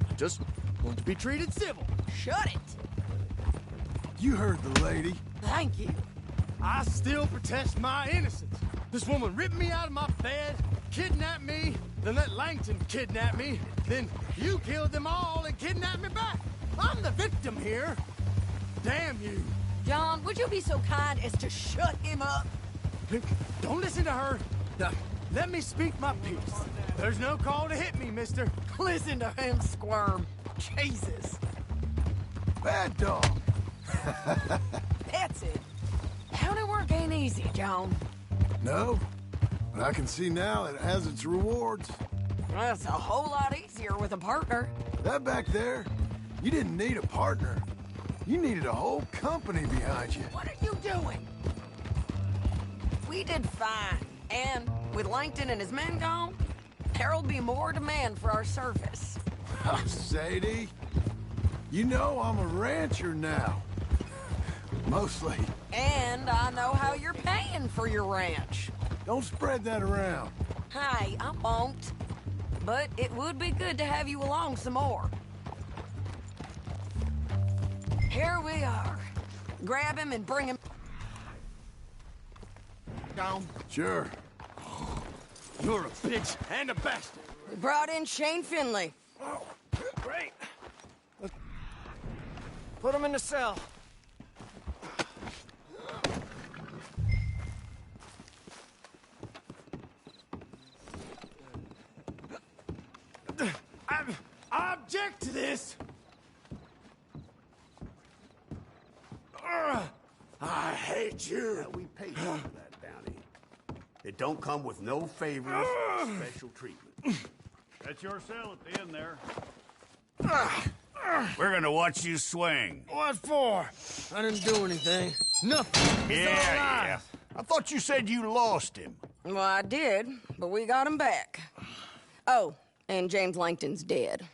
I just want to be treated civil. Shut it. You heard the lady. Thank you. I still protest my innocence. This woman ripped me out of my bed, kidnapped me, then let Langton kidnap me, then you killed them all and kidnapped me back. I'm the victim here. Damn you. John, would you be so kind as to shut him up? Don't listen to her. Now, let me speak my piece. There's no call to hit me, mister. Listen to him squirm. Jesus. Bad dog. That's it. County work ain't easy, John. No, but I can see now it has its rewards. That's a whole lot easier with a partner. That back there, you didn't need a partner. You needed a whole company behind you. What are you doing? We did fine. And with Langton and his men gone, there'll be more demand for our service. Sadie, you know I'm a rancher now. Mostly. And I know how you're paying for your ranch. Don't spread that around. Hey, I won't. But it would be good to have you along some more. Here we are. Grab him and bring him down. Sure. You're a bitch and a bastard. We brought in Shane Finley. Oh, great. Put him in the cell. I object to this. I hate you. We paid you for that bounty. It don't come with no favors or special treatment. That's your cell at the end there. We're gonna watch you swing. What for? I didn't do anything. Nothing. It's all lies. I thought you said you lost him. Well, I did, but we got him back. Oh, and James Langton's dead.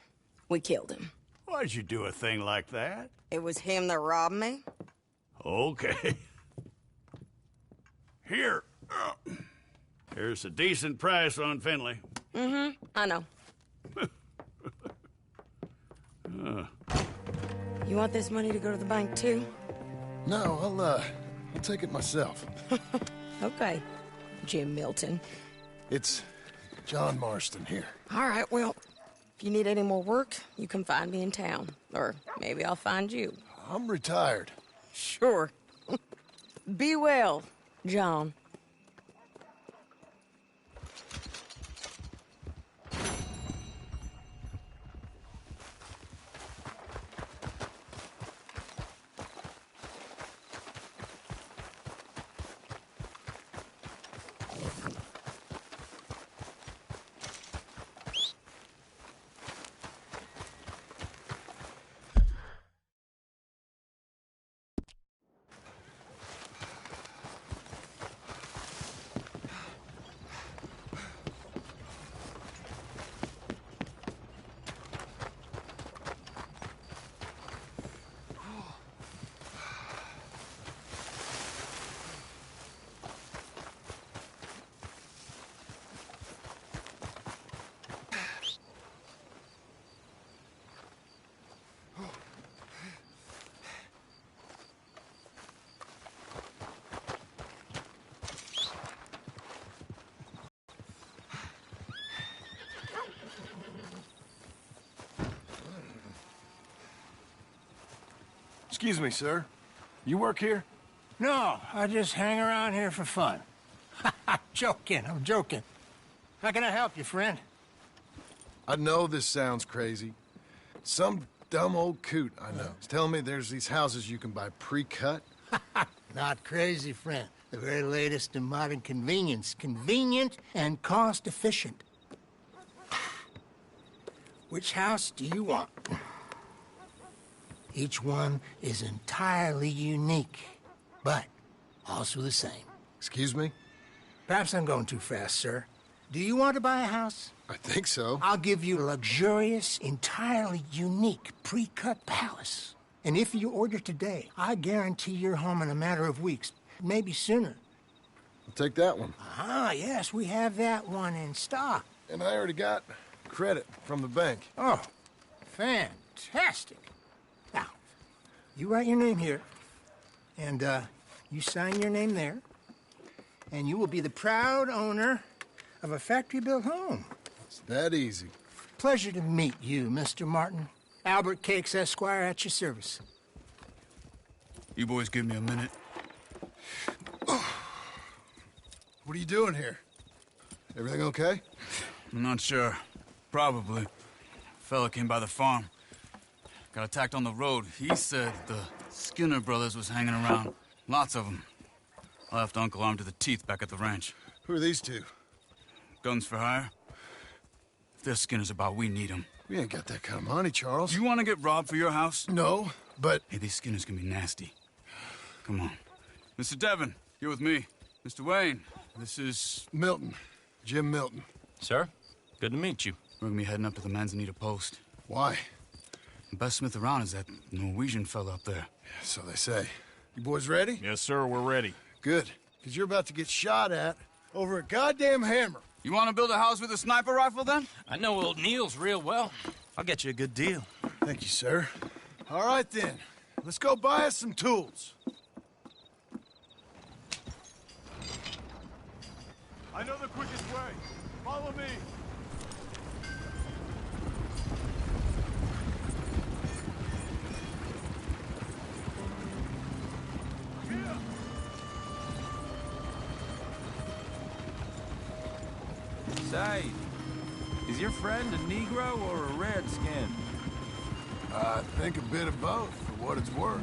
We killed him. Why'd you do a thing like that? It was him that robbed me. Okay. Here. Here's a decent price on Finley. I know. You want this money to go to the bank, too? No, I'll take it myself. Okay, Jim Milton. It's John Marston here. All right, well, if you need any more work, you can find me in town. Or maybe I'll find you. I'm retired. Sure. Be well, John. Excuse me, sir. You work here? No, I just hang around here for fun. I'm joking. How can I help you, friend? I know this sounds crazy. Some dumb old coot I know is telling me there's these houses you can buy pre-cut. Not crazy, friend. The very latest in modern convenience. Convenient and cost-efficient. Which house do you want? Each one is entirely unique, but also the same. Excuse me? Perhaps I'm going too fast, sir. Do you want to buy a house? I think so. I'll give you a luxurious, entirely unique pre-cut palace. And if you order today, I guarantee you're home in a matter of weeks, maybe sooner. I'll take that one. Ah, yes, we have that one in stock. And I already got credit from the bank. Oh, fantastic. Now, you write your name here, and you sign your name there, and you will be the proud owner of a factory-built home. It's that easy. Pleasure to meet you, Mr. Martin. Albert Cakes, Esquire, at your service. You boys give me a minute. What are you doing here? Everything okay? I'm not sure. Probably. Fella came by the farm. Got attacked on the road. He said the Skinner brothers was hanging around. Lots of them. I left Uncle armed to the teeth back at the ranch. Who are these two? Guns for hire. If they're Skinner's about, we need them. We ain't got that kind of money, Charles. You want to get robbed for your house? No, but... Hey, these Skinners can be nasty. Come on. Mr. Devon, you're with me. Mr. Wayne, this is... Milton. Jim Milton. Sir, good to meet you. We're gonna be heading up to the Manzanita Post. Why? The best smith around is that Norwegian fella up there. Yeah, so they say. You boys ready? Yes, sir, we're ready. Good, because you're about to get shot at over a goddamn hammer. You want to build a house with a sniper rifle, then? I know old Neil's real well. I'll get you a good deal. Thank you, sir. All right, then. Let's go buy us some tools. I know the quickest way. Follow me. Say, is your friend a Negro or a Redskin? I think a bit of both, for what it's worth.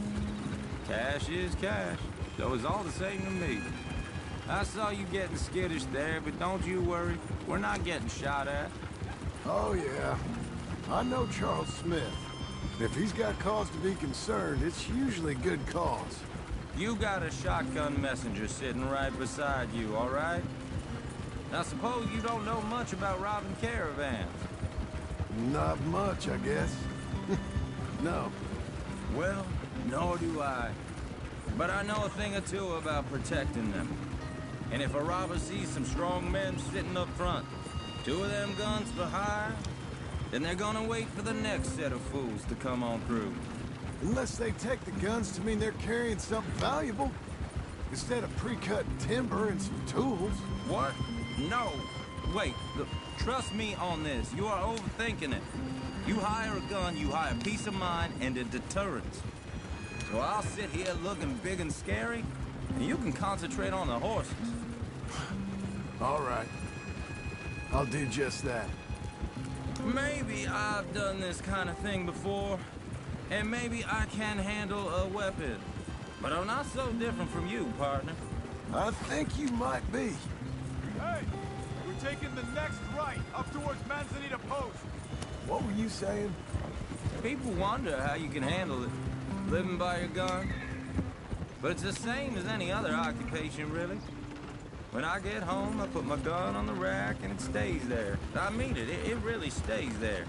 Cash is cash. So it's all the same to me. I saw you getting skittish there, but don't you worry. We're not getting shot at. Oh, yeah. I know Charles Smith. If he's got cause to be concerned, it's usually good cause. You got a shotgun messenger sitting right beside you, all right? Now, suppose you don't know much about robbing caravans. Not much, I guess. No. Well, nor do I. But I know a thing or two about protecting them. And if a robber sees some strong men sitting up front, 2 of them guns for hire, then they're gonna wait for the next set of fools to come on through. Unless they take the guns to mean they're carrying something valuable. Instead of pre-cut timber and some tools. What? No. Wait, look, trust me on this. You are overthinking it. You hire a gun, you hire peace of mind and a deterrence. So I'll sit here looking big and scary, and you can concentrate on the horses. All right. I'll do just that. Maybe I've done this kind of thing before, and maybe I can handle a weapon. But I'm not so different from you, partner. I think you might be. Hey! We're taking the next right, up towards Manzanita Post. What were you saying? People wonder how you can handle it, living by your gun. But it's the same as any other occupation, really. When I get home, I put my gun on the rack and it stays there. I mean it, it really stays there.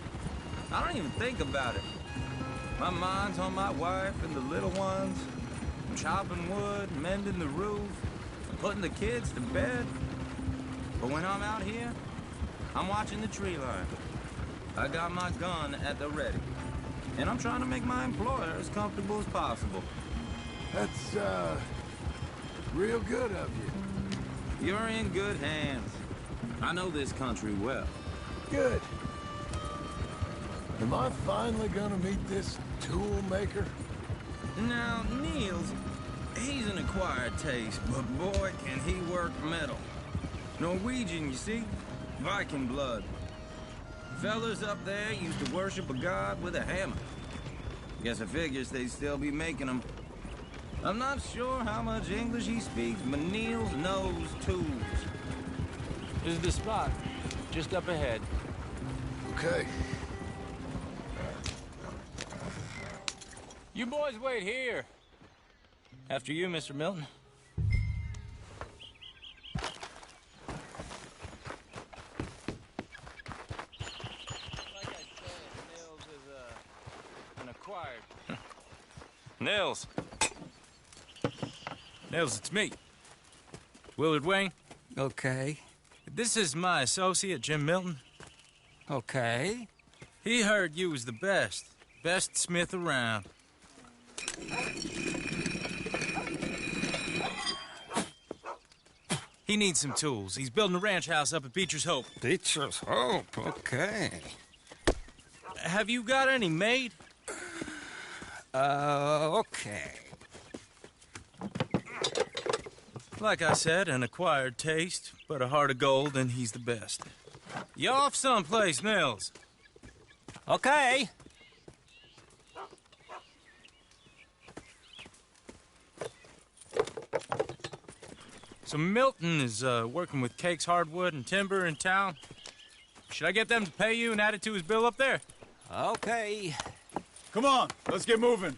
I don't even think about it. My mind's on my wife and the little ones. I'm chopping wood, mending the roof, and putting the kids to bed. But when I'm out here, I'm watching the tree line. I got my gun at the ready. And I'm trying to make my employer as comfortable as possible. That's, real good of you. You're in good hands. I know this country well. Good. Am I finally gonna meet this tool maker? Now, Niels, he's an acquired taste, but boy, can he work metal. Norwegian, you see? Viking blood. Fellas up there used to worship a god with a hammer. Guess I figures they'd still be making them. I'm not sure how much English he speaks, but Niels knows tools. This is the spot, just up ahead. Okay. You boys wait here. After you, Mr. Milton. Like I said, Nils is an acquired. Nils. Nils, it's me. Willard Wayne. Okay. This is my associate, Jim Milton. Okay. He heard you was the best. Best smith around. He needs some tools. He's building a ranch house up at Beecher's Hope. Beecher's Hope, okay. Have you got any made? Okay. Like I said, an acquired taste, but a heart of gold, and he's the best. You off someplace, Nils? Okay. So Milton is working with Cakes Hardwood and Timber in town. Should I get them to pay you and add it to his bill up there? Okay. Come on, let's get moving.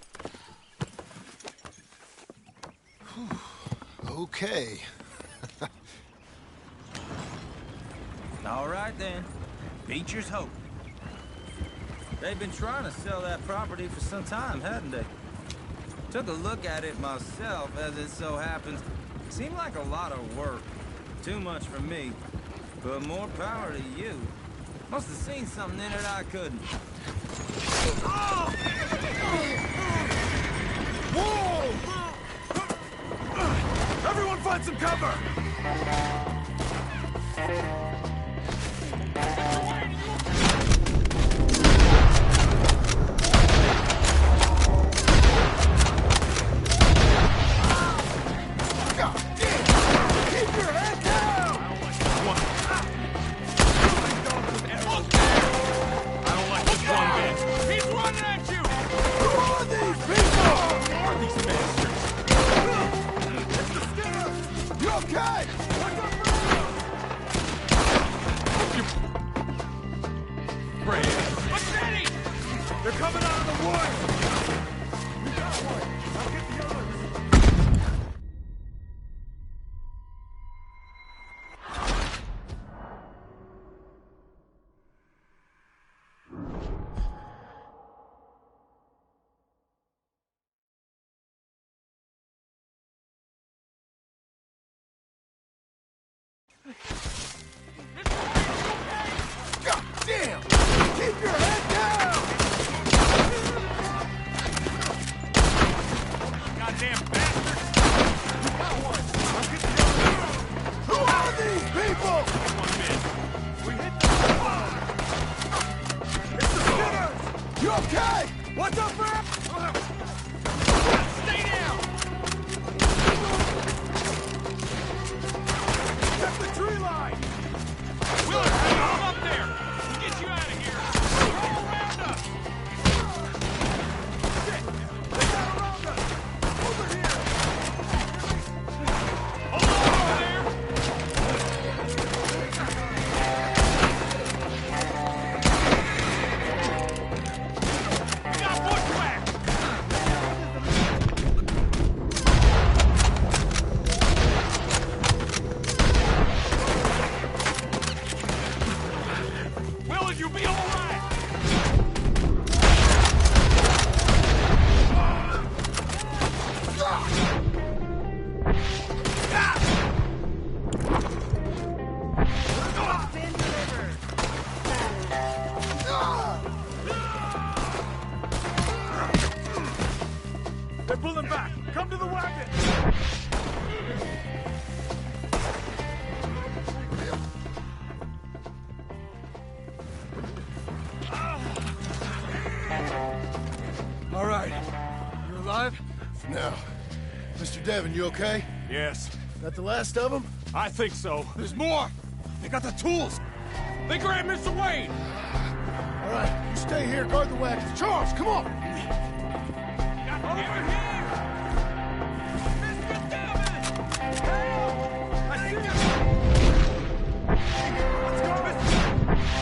Okay. All right, then. Beecher's Hope. They've been trying to sell that property for some time, hadn't they? Took a look at it myself, as it so happens. Seemed like a lot of work. Too much for me. But more power to you. Must have seen something in it I couldn't. Whoa! Everyone find some cover! okay? Machete! They're coming out of the woods! We got one. I'll get the others. God damn! Keep your head down! Goddamn bastard! We got one. I'll get the others. Who are these people? We hit the It's the Skinners! You okay? What's up, Rap? Stay down! Check the tree line! Willard, hold up there! We'll get you out of here! Roll around us! Shit! They got around us! Over here! Hold on over there! We got bushwhacked! Willard, you'll be all right! They're pulling back! Come to the wagon! All right. You alive? For now. Mr. Devon, you okay? Yes. That the last of them? I think so. There's more! They got the tools! They grabbed Mr. Wayne! All right, you stay here, guard the wagons. Charles, come on! Over here! Mr. Devon! Help! I see you! Let's go, Mr.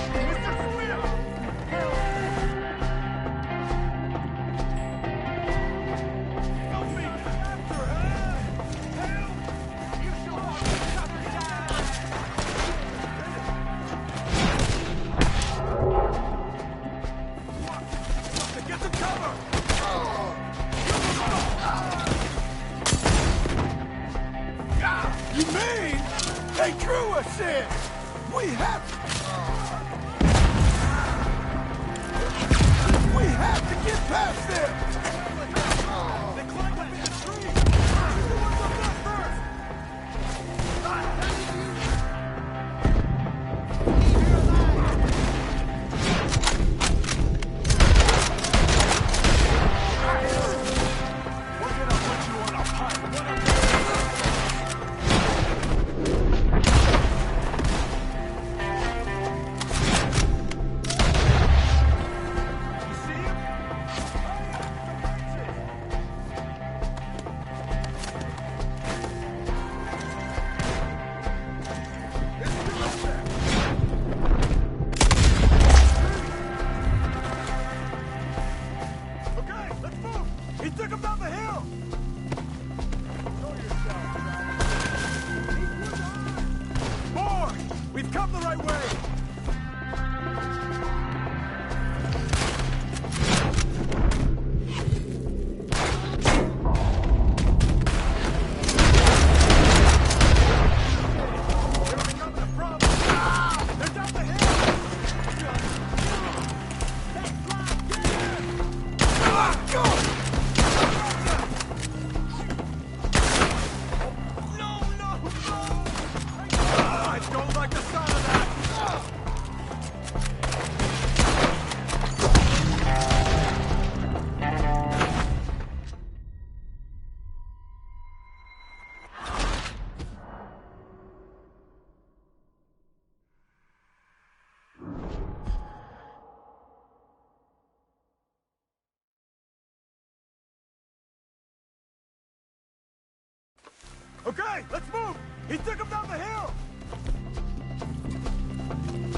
Swift! Help! Help me! After her! Help! You shall walk get the cover! You mean they drew us in? We have to get past them! They climbed up in the tree! Who wants up there first? We're gonna put you on a pipe! Okay, let's move! He took him down the hill! Show yourself! More! We've come the right way! They're down the hill! I don't like the sound of that! Okay, let's move! He took him down the hill!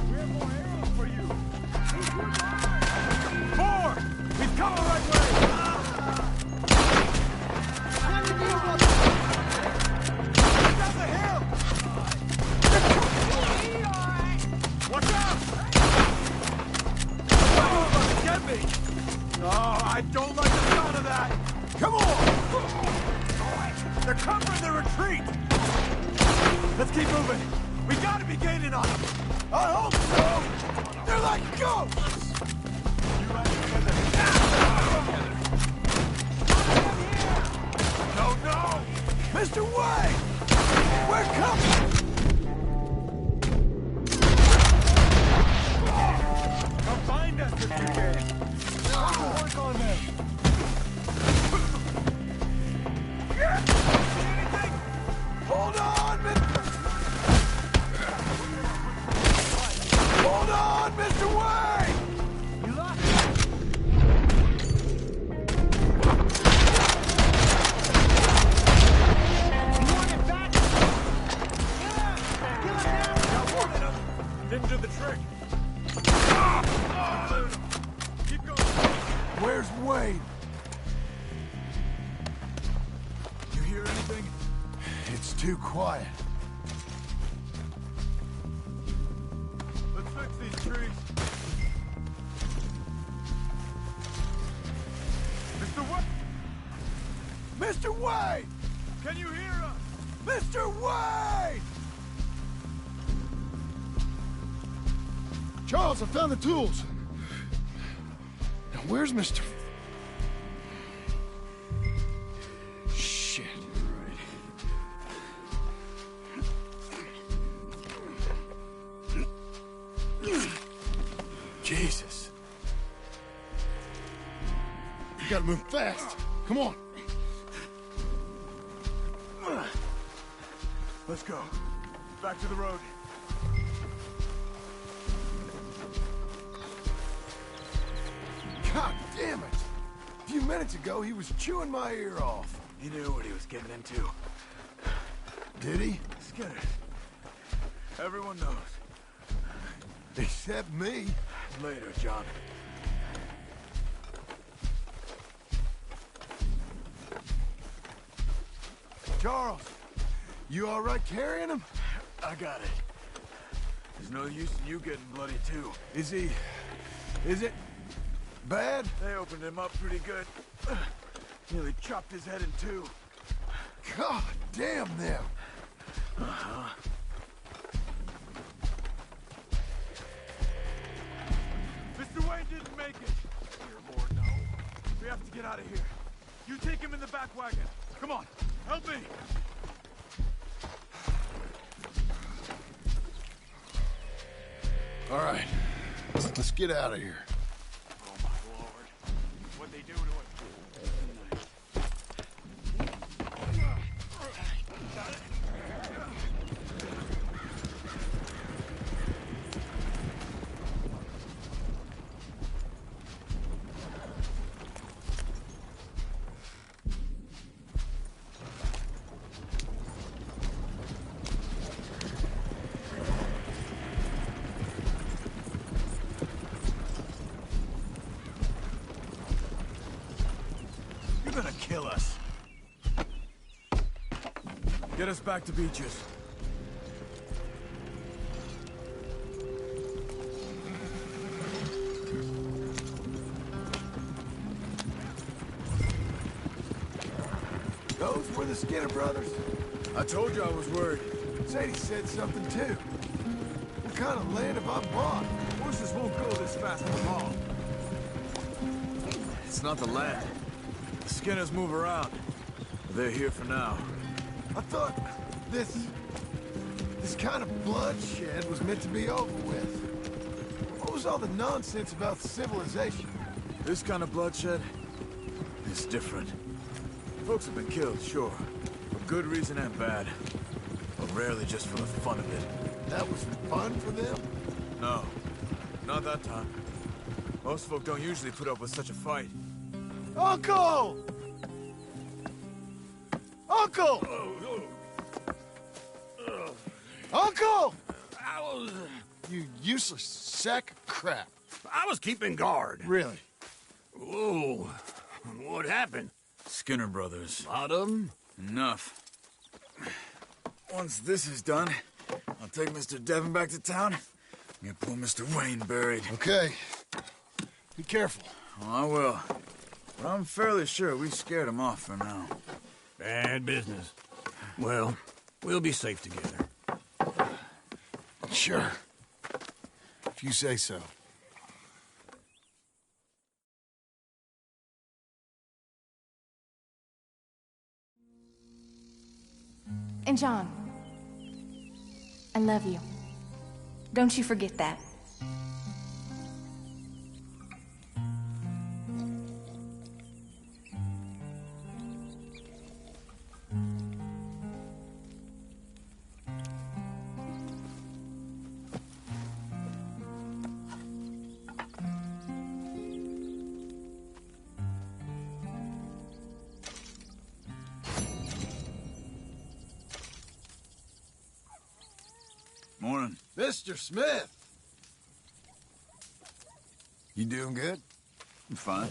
We have more arrows for you! More! He's coming the right way! Down the hill! Watch out! Oh, get me! Oh, I don't like the sound of that! Come on! They're covering the retreat! Let's keep moving. We gotta be gaining on them. I hope so! They're like ghosts! No, no! Mr. Wayne! We're coming! Come find us if you can. Work on them. Hold on, Hold on, Mr. Wayne! You lost it. You want it back? Kill him now! Got one in him. Didn't do the trick. Keep going. Where's Wayne? You hear anything? It's too quiet. Let's fix these trees. Mr. Wayne! Mr. Wayne! Can you hear us? Mr. Wayne! Charles, I found the tools. Now, where's Mr. Shit. Jesus. You gotta move fast. Come on. Let's go. Back to the road. God damn it! A few minutes ago, he was chewing my ear off. He knew what he was getting into. Did he? Skinner. Everyone knows. Except me. Later, John. Charles, you all right carrying him? I got it. There's no use in you getting bloody, too. Is it bad? They opened him up pretty good. Nearly chopped his head in two. God damn them. Uh-huh. Mr. Wayne didn't make it. Dear Lord, no. We have to get out of here. You take him in the back wagon. Come on, help me. All right, let's get out of here. Oh, my Lord. What'd they do to him? You're gonna kill us. Get us back to Beaches. Those were the Skinner brothers. I told you I was worried. Sadie said something too. What kind of land have I bought? Horses won't go this fast from home. It's not the land. The Skinners move around. They're here for now. I thought this kind of bloodshed was meant to be over with. What was all the nonsense about civilization? This kind of bloodshed is different. Folks have been killed, sure. For good reason and bad. But rarely just for the fun of it. That was fun for them? No. Not that time. Most folk don't usually put up with such a fight. Uncle! Uncle! Uncle! I was... You useless sack of crap. I was keeping guard. Really? Whoa. What happened? Skinner Brothers. A lot of them? Enough. Once this is done, I'll take Mr. Devon back to town and get poor Mr. Wayne buried. Okay. Be careful. Oh, I will. But I'm fairly sure we scared him off for now. Bad business. Well, we'll be safe together. Sure. If you say so. And John, I love you. Don't you forget that. Morning. Mr. Smith! You doing good? I'm fine.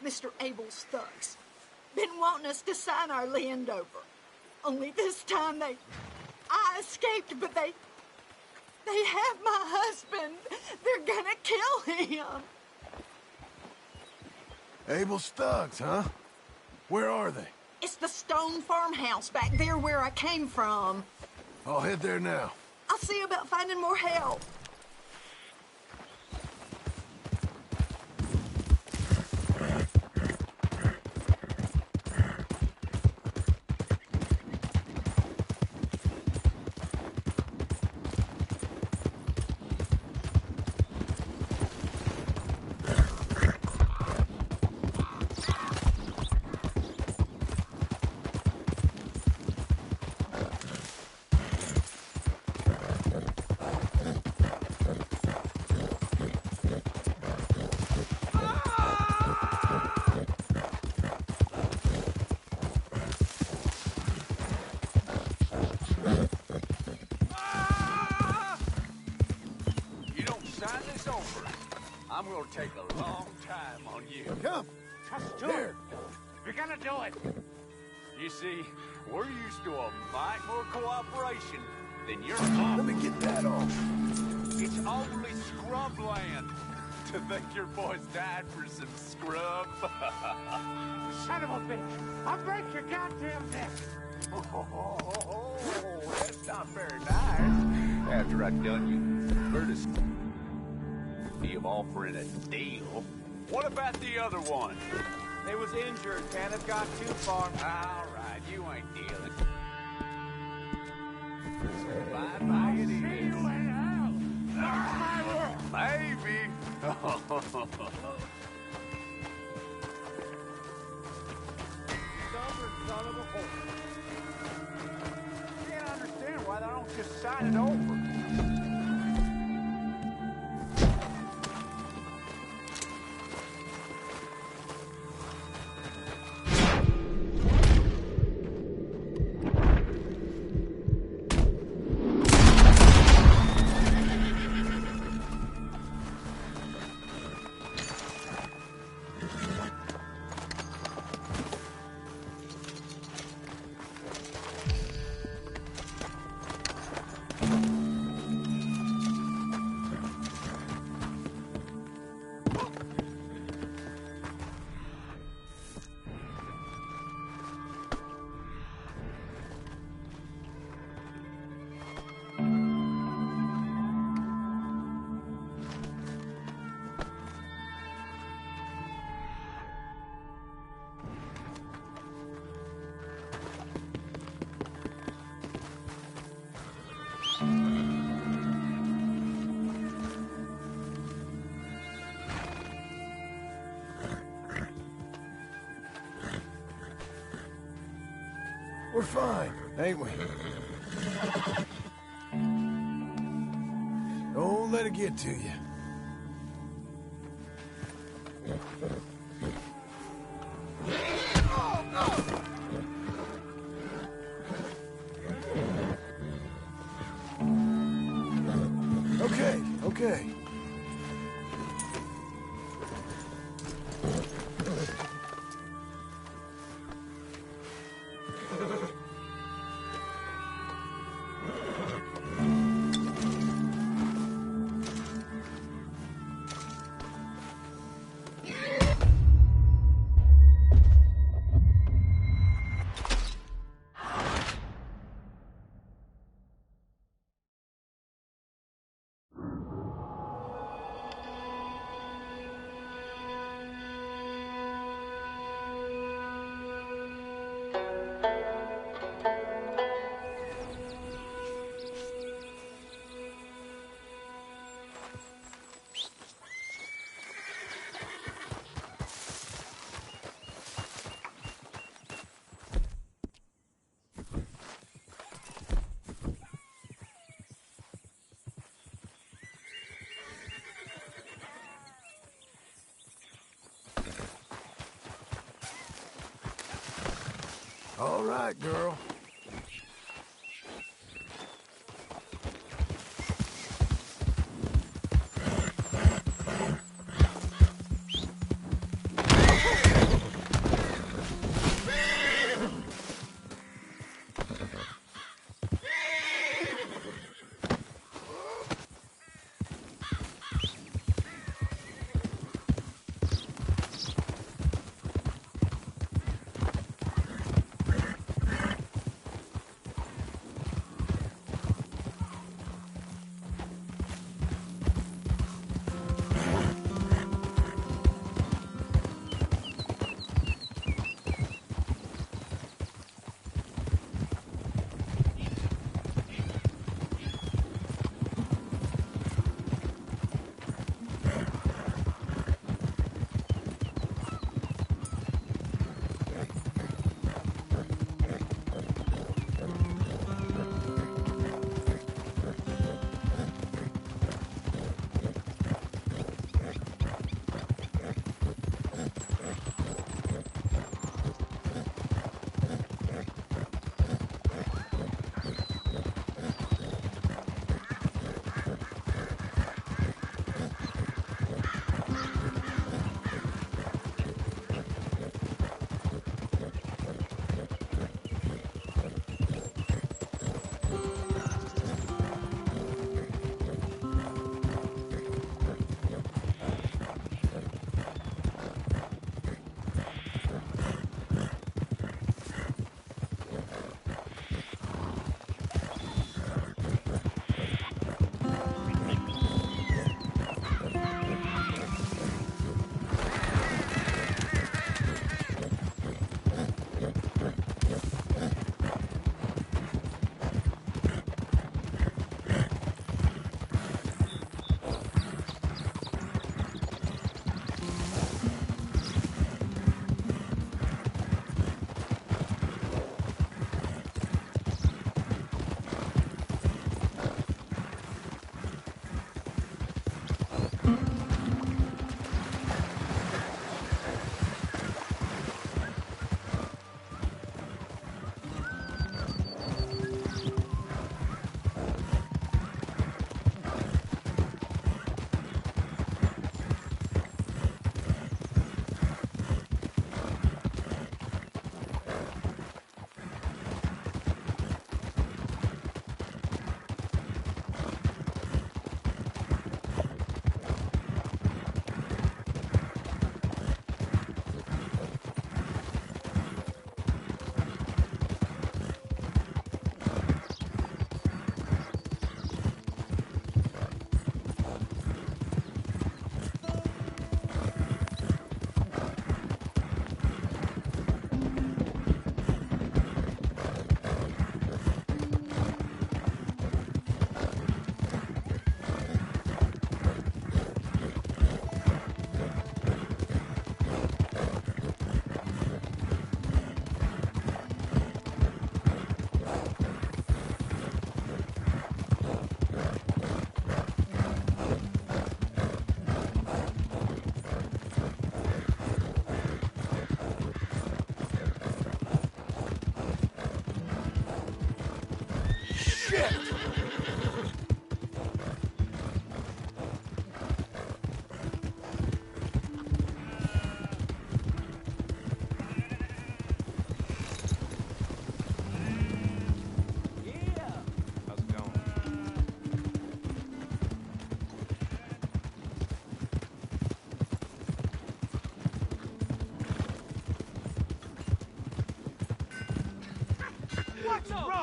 Mr. Abel Stucks. Been wanting us to sign our land over. Only this time I escaped, but they have my husband. They're gonna kill him. Abel Stucks, huh? Where are they? It's the stone farmhouse back there where I came from. I'll head there now. I'll see about finding more help. I'm gonna take a long time on you. Come. Just do it. You're gonna do it. You see, we're used to a mite more cooperation than your mom. Let me get that off. It's only scrub land. To think your boys died for some scrub. Son of a bitch! I'll break your goddamn neck! Oh, that's not very nice. After I've done you courtesy of offering a deal. What about the other one? They was injured. Can't have got too far. All right, you ain't dealing. Bye-bye it is. See you in hell. Maybe. Stubborn son of a whore. Can't understand why they don't just sign it over. We're fine, ain't we? Don't let it get to you. Okay, okay. All right, girl.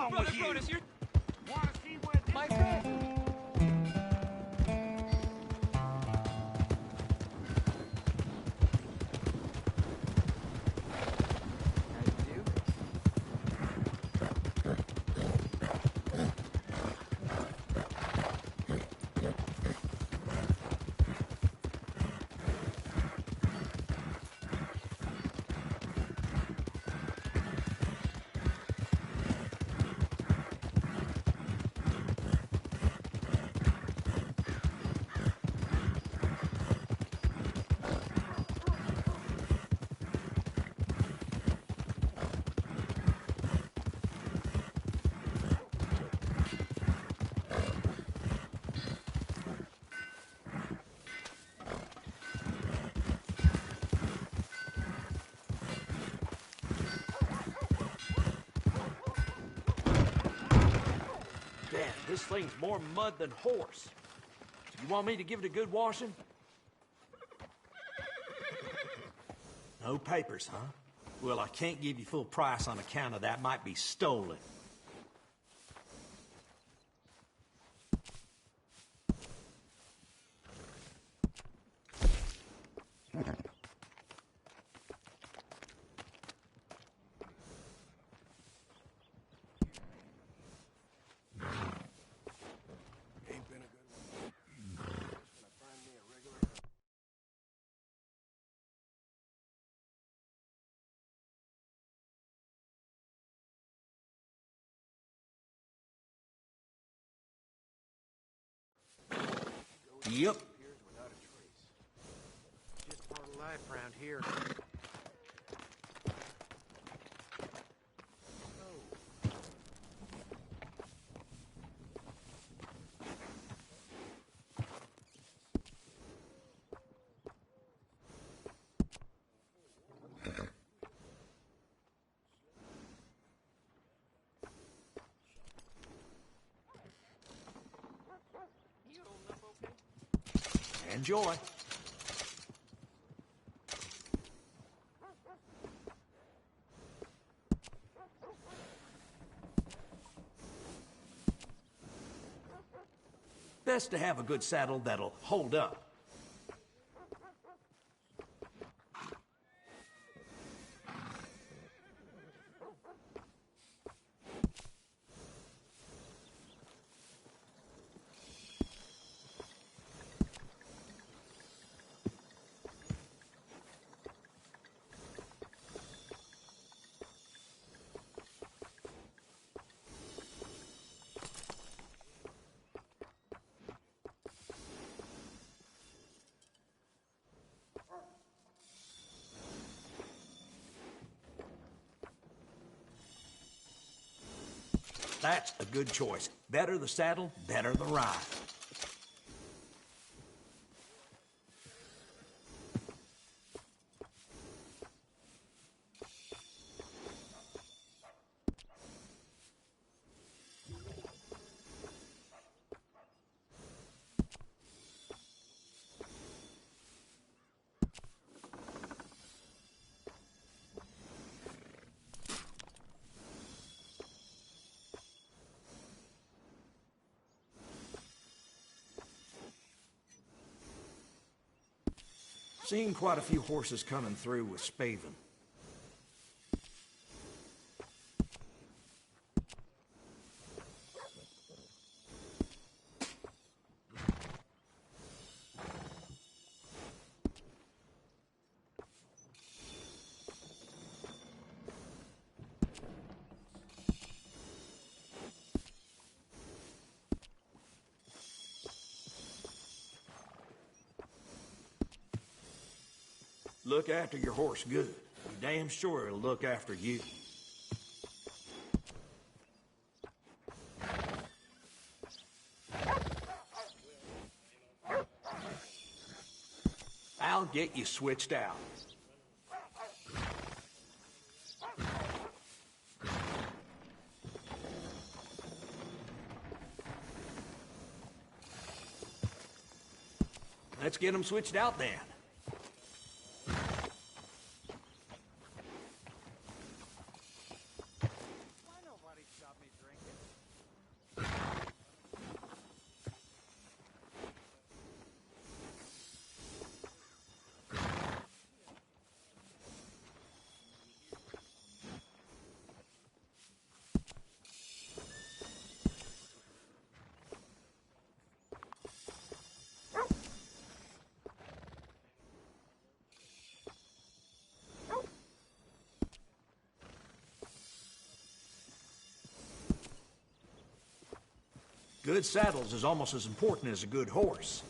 wrong with you? Brotus, you're... Wanna see where this My friend! Damn, this thing's more mud than horse. You want me to give it a good washing? No papers, huh? Well, I can't give you full price on account of that might be stolen. Yep. Just part of life around here. Enjoy. Best to have a good saddle that'll hold up. That's a good choice. Better the saddle, better the ride. Seen quite a few horses coming through with Spaven. Look after your horse good. Be damn sure it'll look after you. I'll get you switched out. Let's get them switched out then. Why nobody stop me drinking? Good saddles is almost as important as a good horse.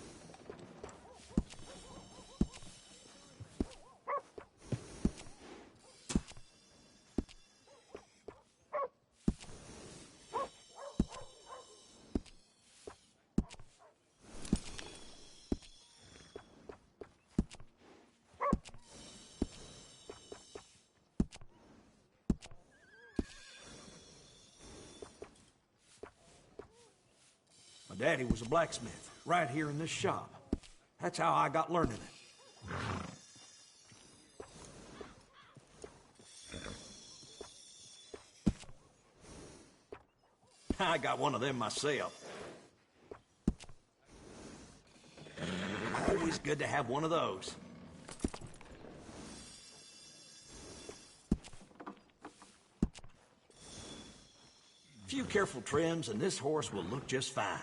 My daddy was a blacksmith, right here in this shop. That's how I got learning it. I got one of them myself. Always good to have one of those. A few careful trims and this horse will look just fine.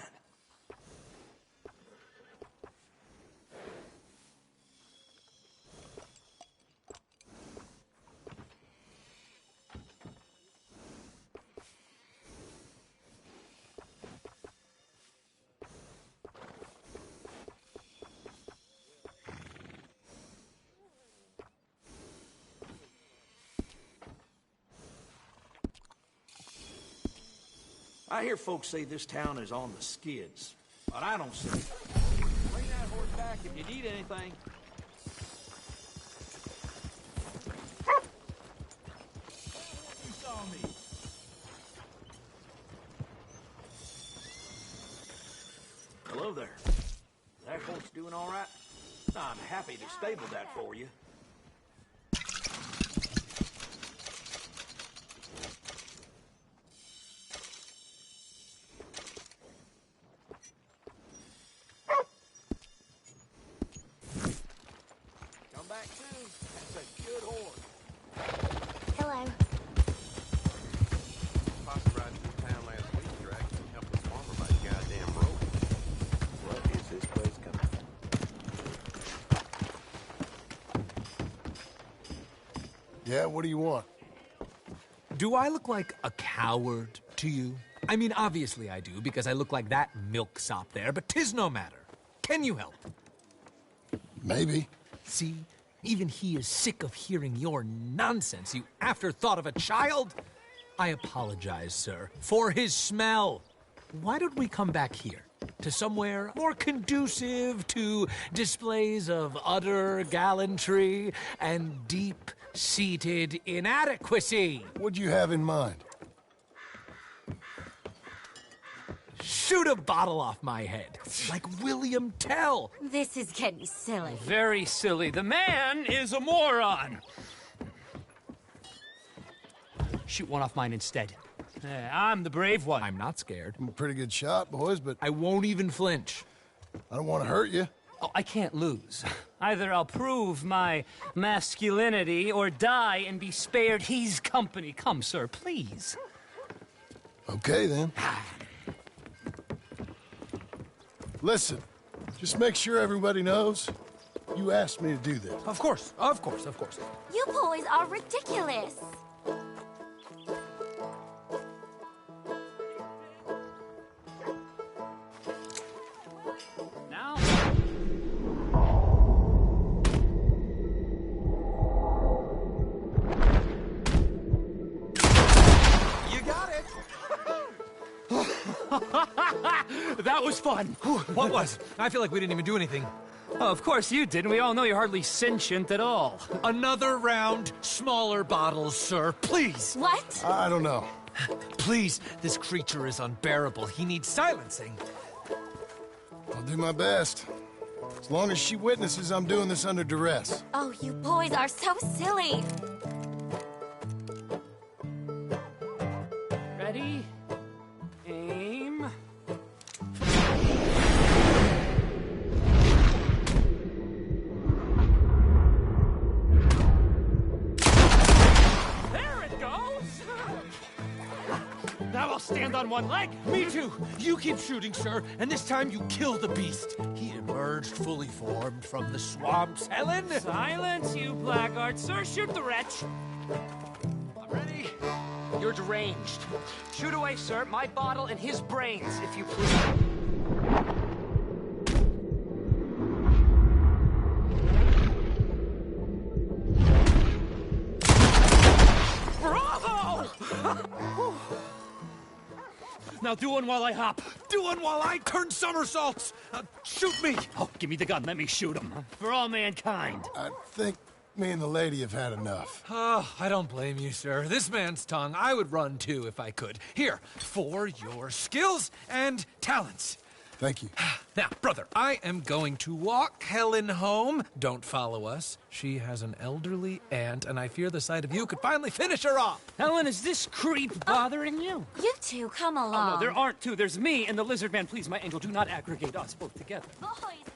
I hear folks say this town is on the skids, but I don't see it. Bring that horse back if you need anything. You saw me. Hello there. Is that horse doing all right? I'm happy to stable that for you. Yeah, what do you want? Do I look like a coward to you? I mean, obviously I do, because I look like that milksop there, but 'tis no matter. Can you help? Maybe. See? Even he is sick of hearing your nonsense, you afterthought of a child. I apologize, sir, for his smell. Why don't we come back here? To somewhere more conducive to displays of utter gallantry and deep-seated inadequacy. What'd you have in mind? Shoot a bottle off my head, like William Tell. This is getting silly. Very silly. The man is a moron. Shoot one off mine instead. I'm the brave one. I'm not scared. I'm a pretty good shot, boys, but I won't even flinch. I don't want to hurt you. Oh, I can't lose. Either I'll prove my masculinity or die and be spared his company. Come, sir, please. Okay, then. Listen, just make sure everybody knows you asked me to do this. Of course, of course, of course. You boys are ridiculous. Now? You got it! That was fun. What was? I feel like we didn't even do anything. Oh, of course you didn't. We all know you're hardly sentient at all. Another round, smaller bottles, sir, please. What? I don't know. Please, this creature is unbearable. He needs silencing. I'll do my best. As long as she witnesses I'm doing this under duress. Oh, you boys are so silly. Ready? Aim. There it goes! Now I'll stand on one leg. Me too. You keep shooting, sir, and this time you kill the beast. He emerged fully formed from the swamps, Helen. Silence, you blackguard, sir. Shoot the wretch. Ready? You're deranged. Shoot away, sir. My bottle and his brains, if you please. Now do one while I hop. Do one while I turn somersaults. Shoot me. Oh, give me the gun. Let me shoot him. For all mankind. I think me and the lady have had enough. Oh, I don't blame you, sir. This man's tongue, I would run too if I could. Here, for your skills and talents. Thank you. Now, brother, I am going to walk Helen home. Don't follow us. She has an elderly aunt, and I fear the sight of you could finally finish her off. Helen, is this creep bothering you? You two, come along. Oh, no, there aren't two. There's me and the lizard man. Please, my angel, do not aggregate us both together. Boys,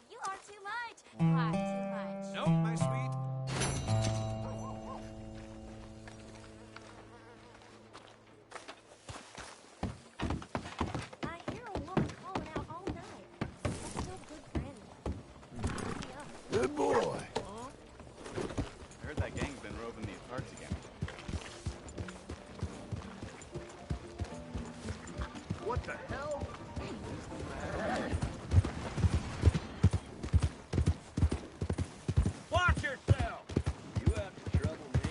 you are too much. You are too much. No, my sweet. Good boy. I heard that gang's been roving these parts again. What the hell? Watch yourself! You have to trouble me.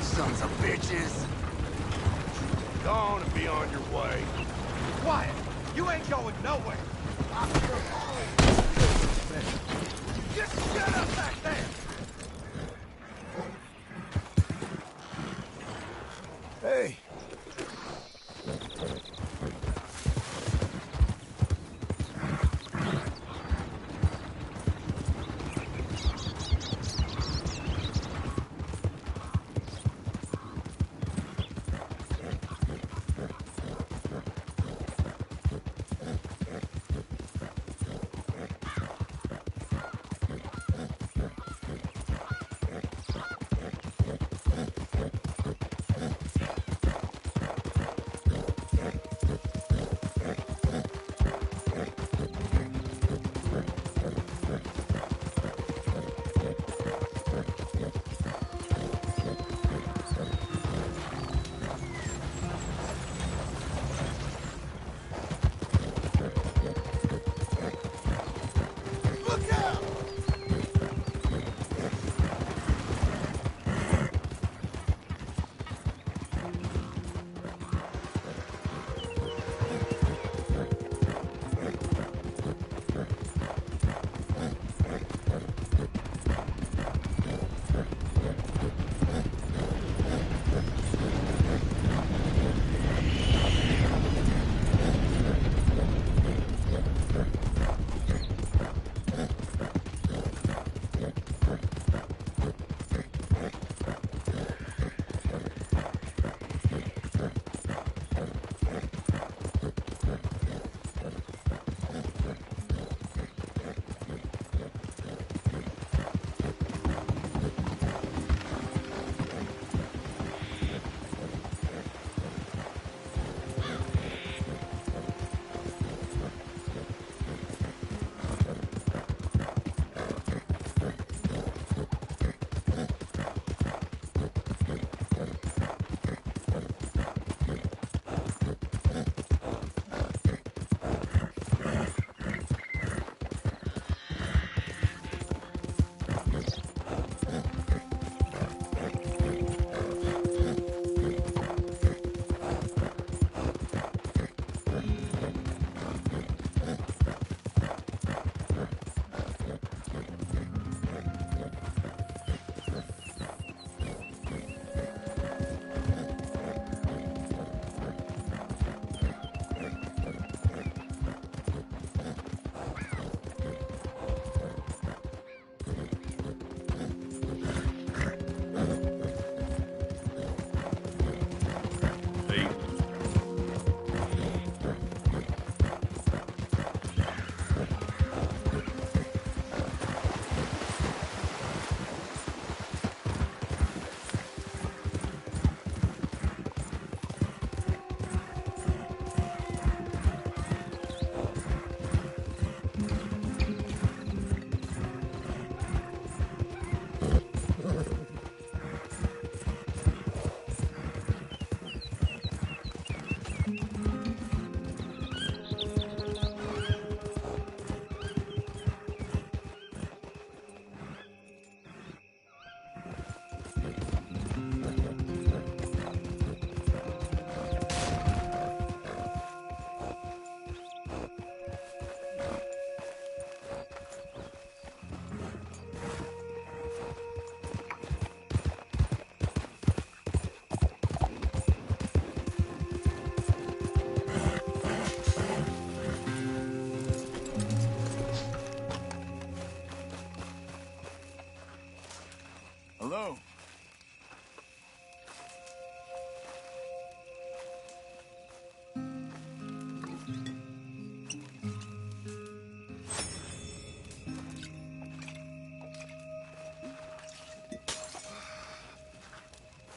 Sons of bitches! Go on and be on your way. Quiet! You ain't going nowhere! Just shut up back there! Hey!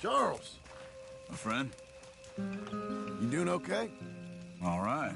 Charles. My friend? You doing okay? All right.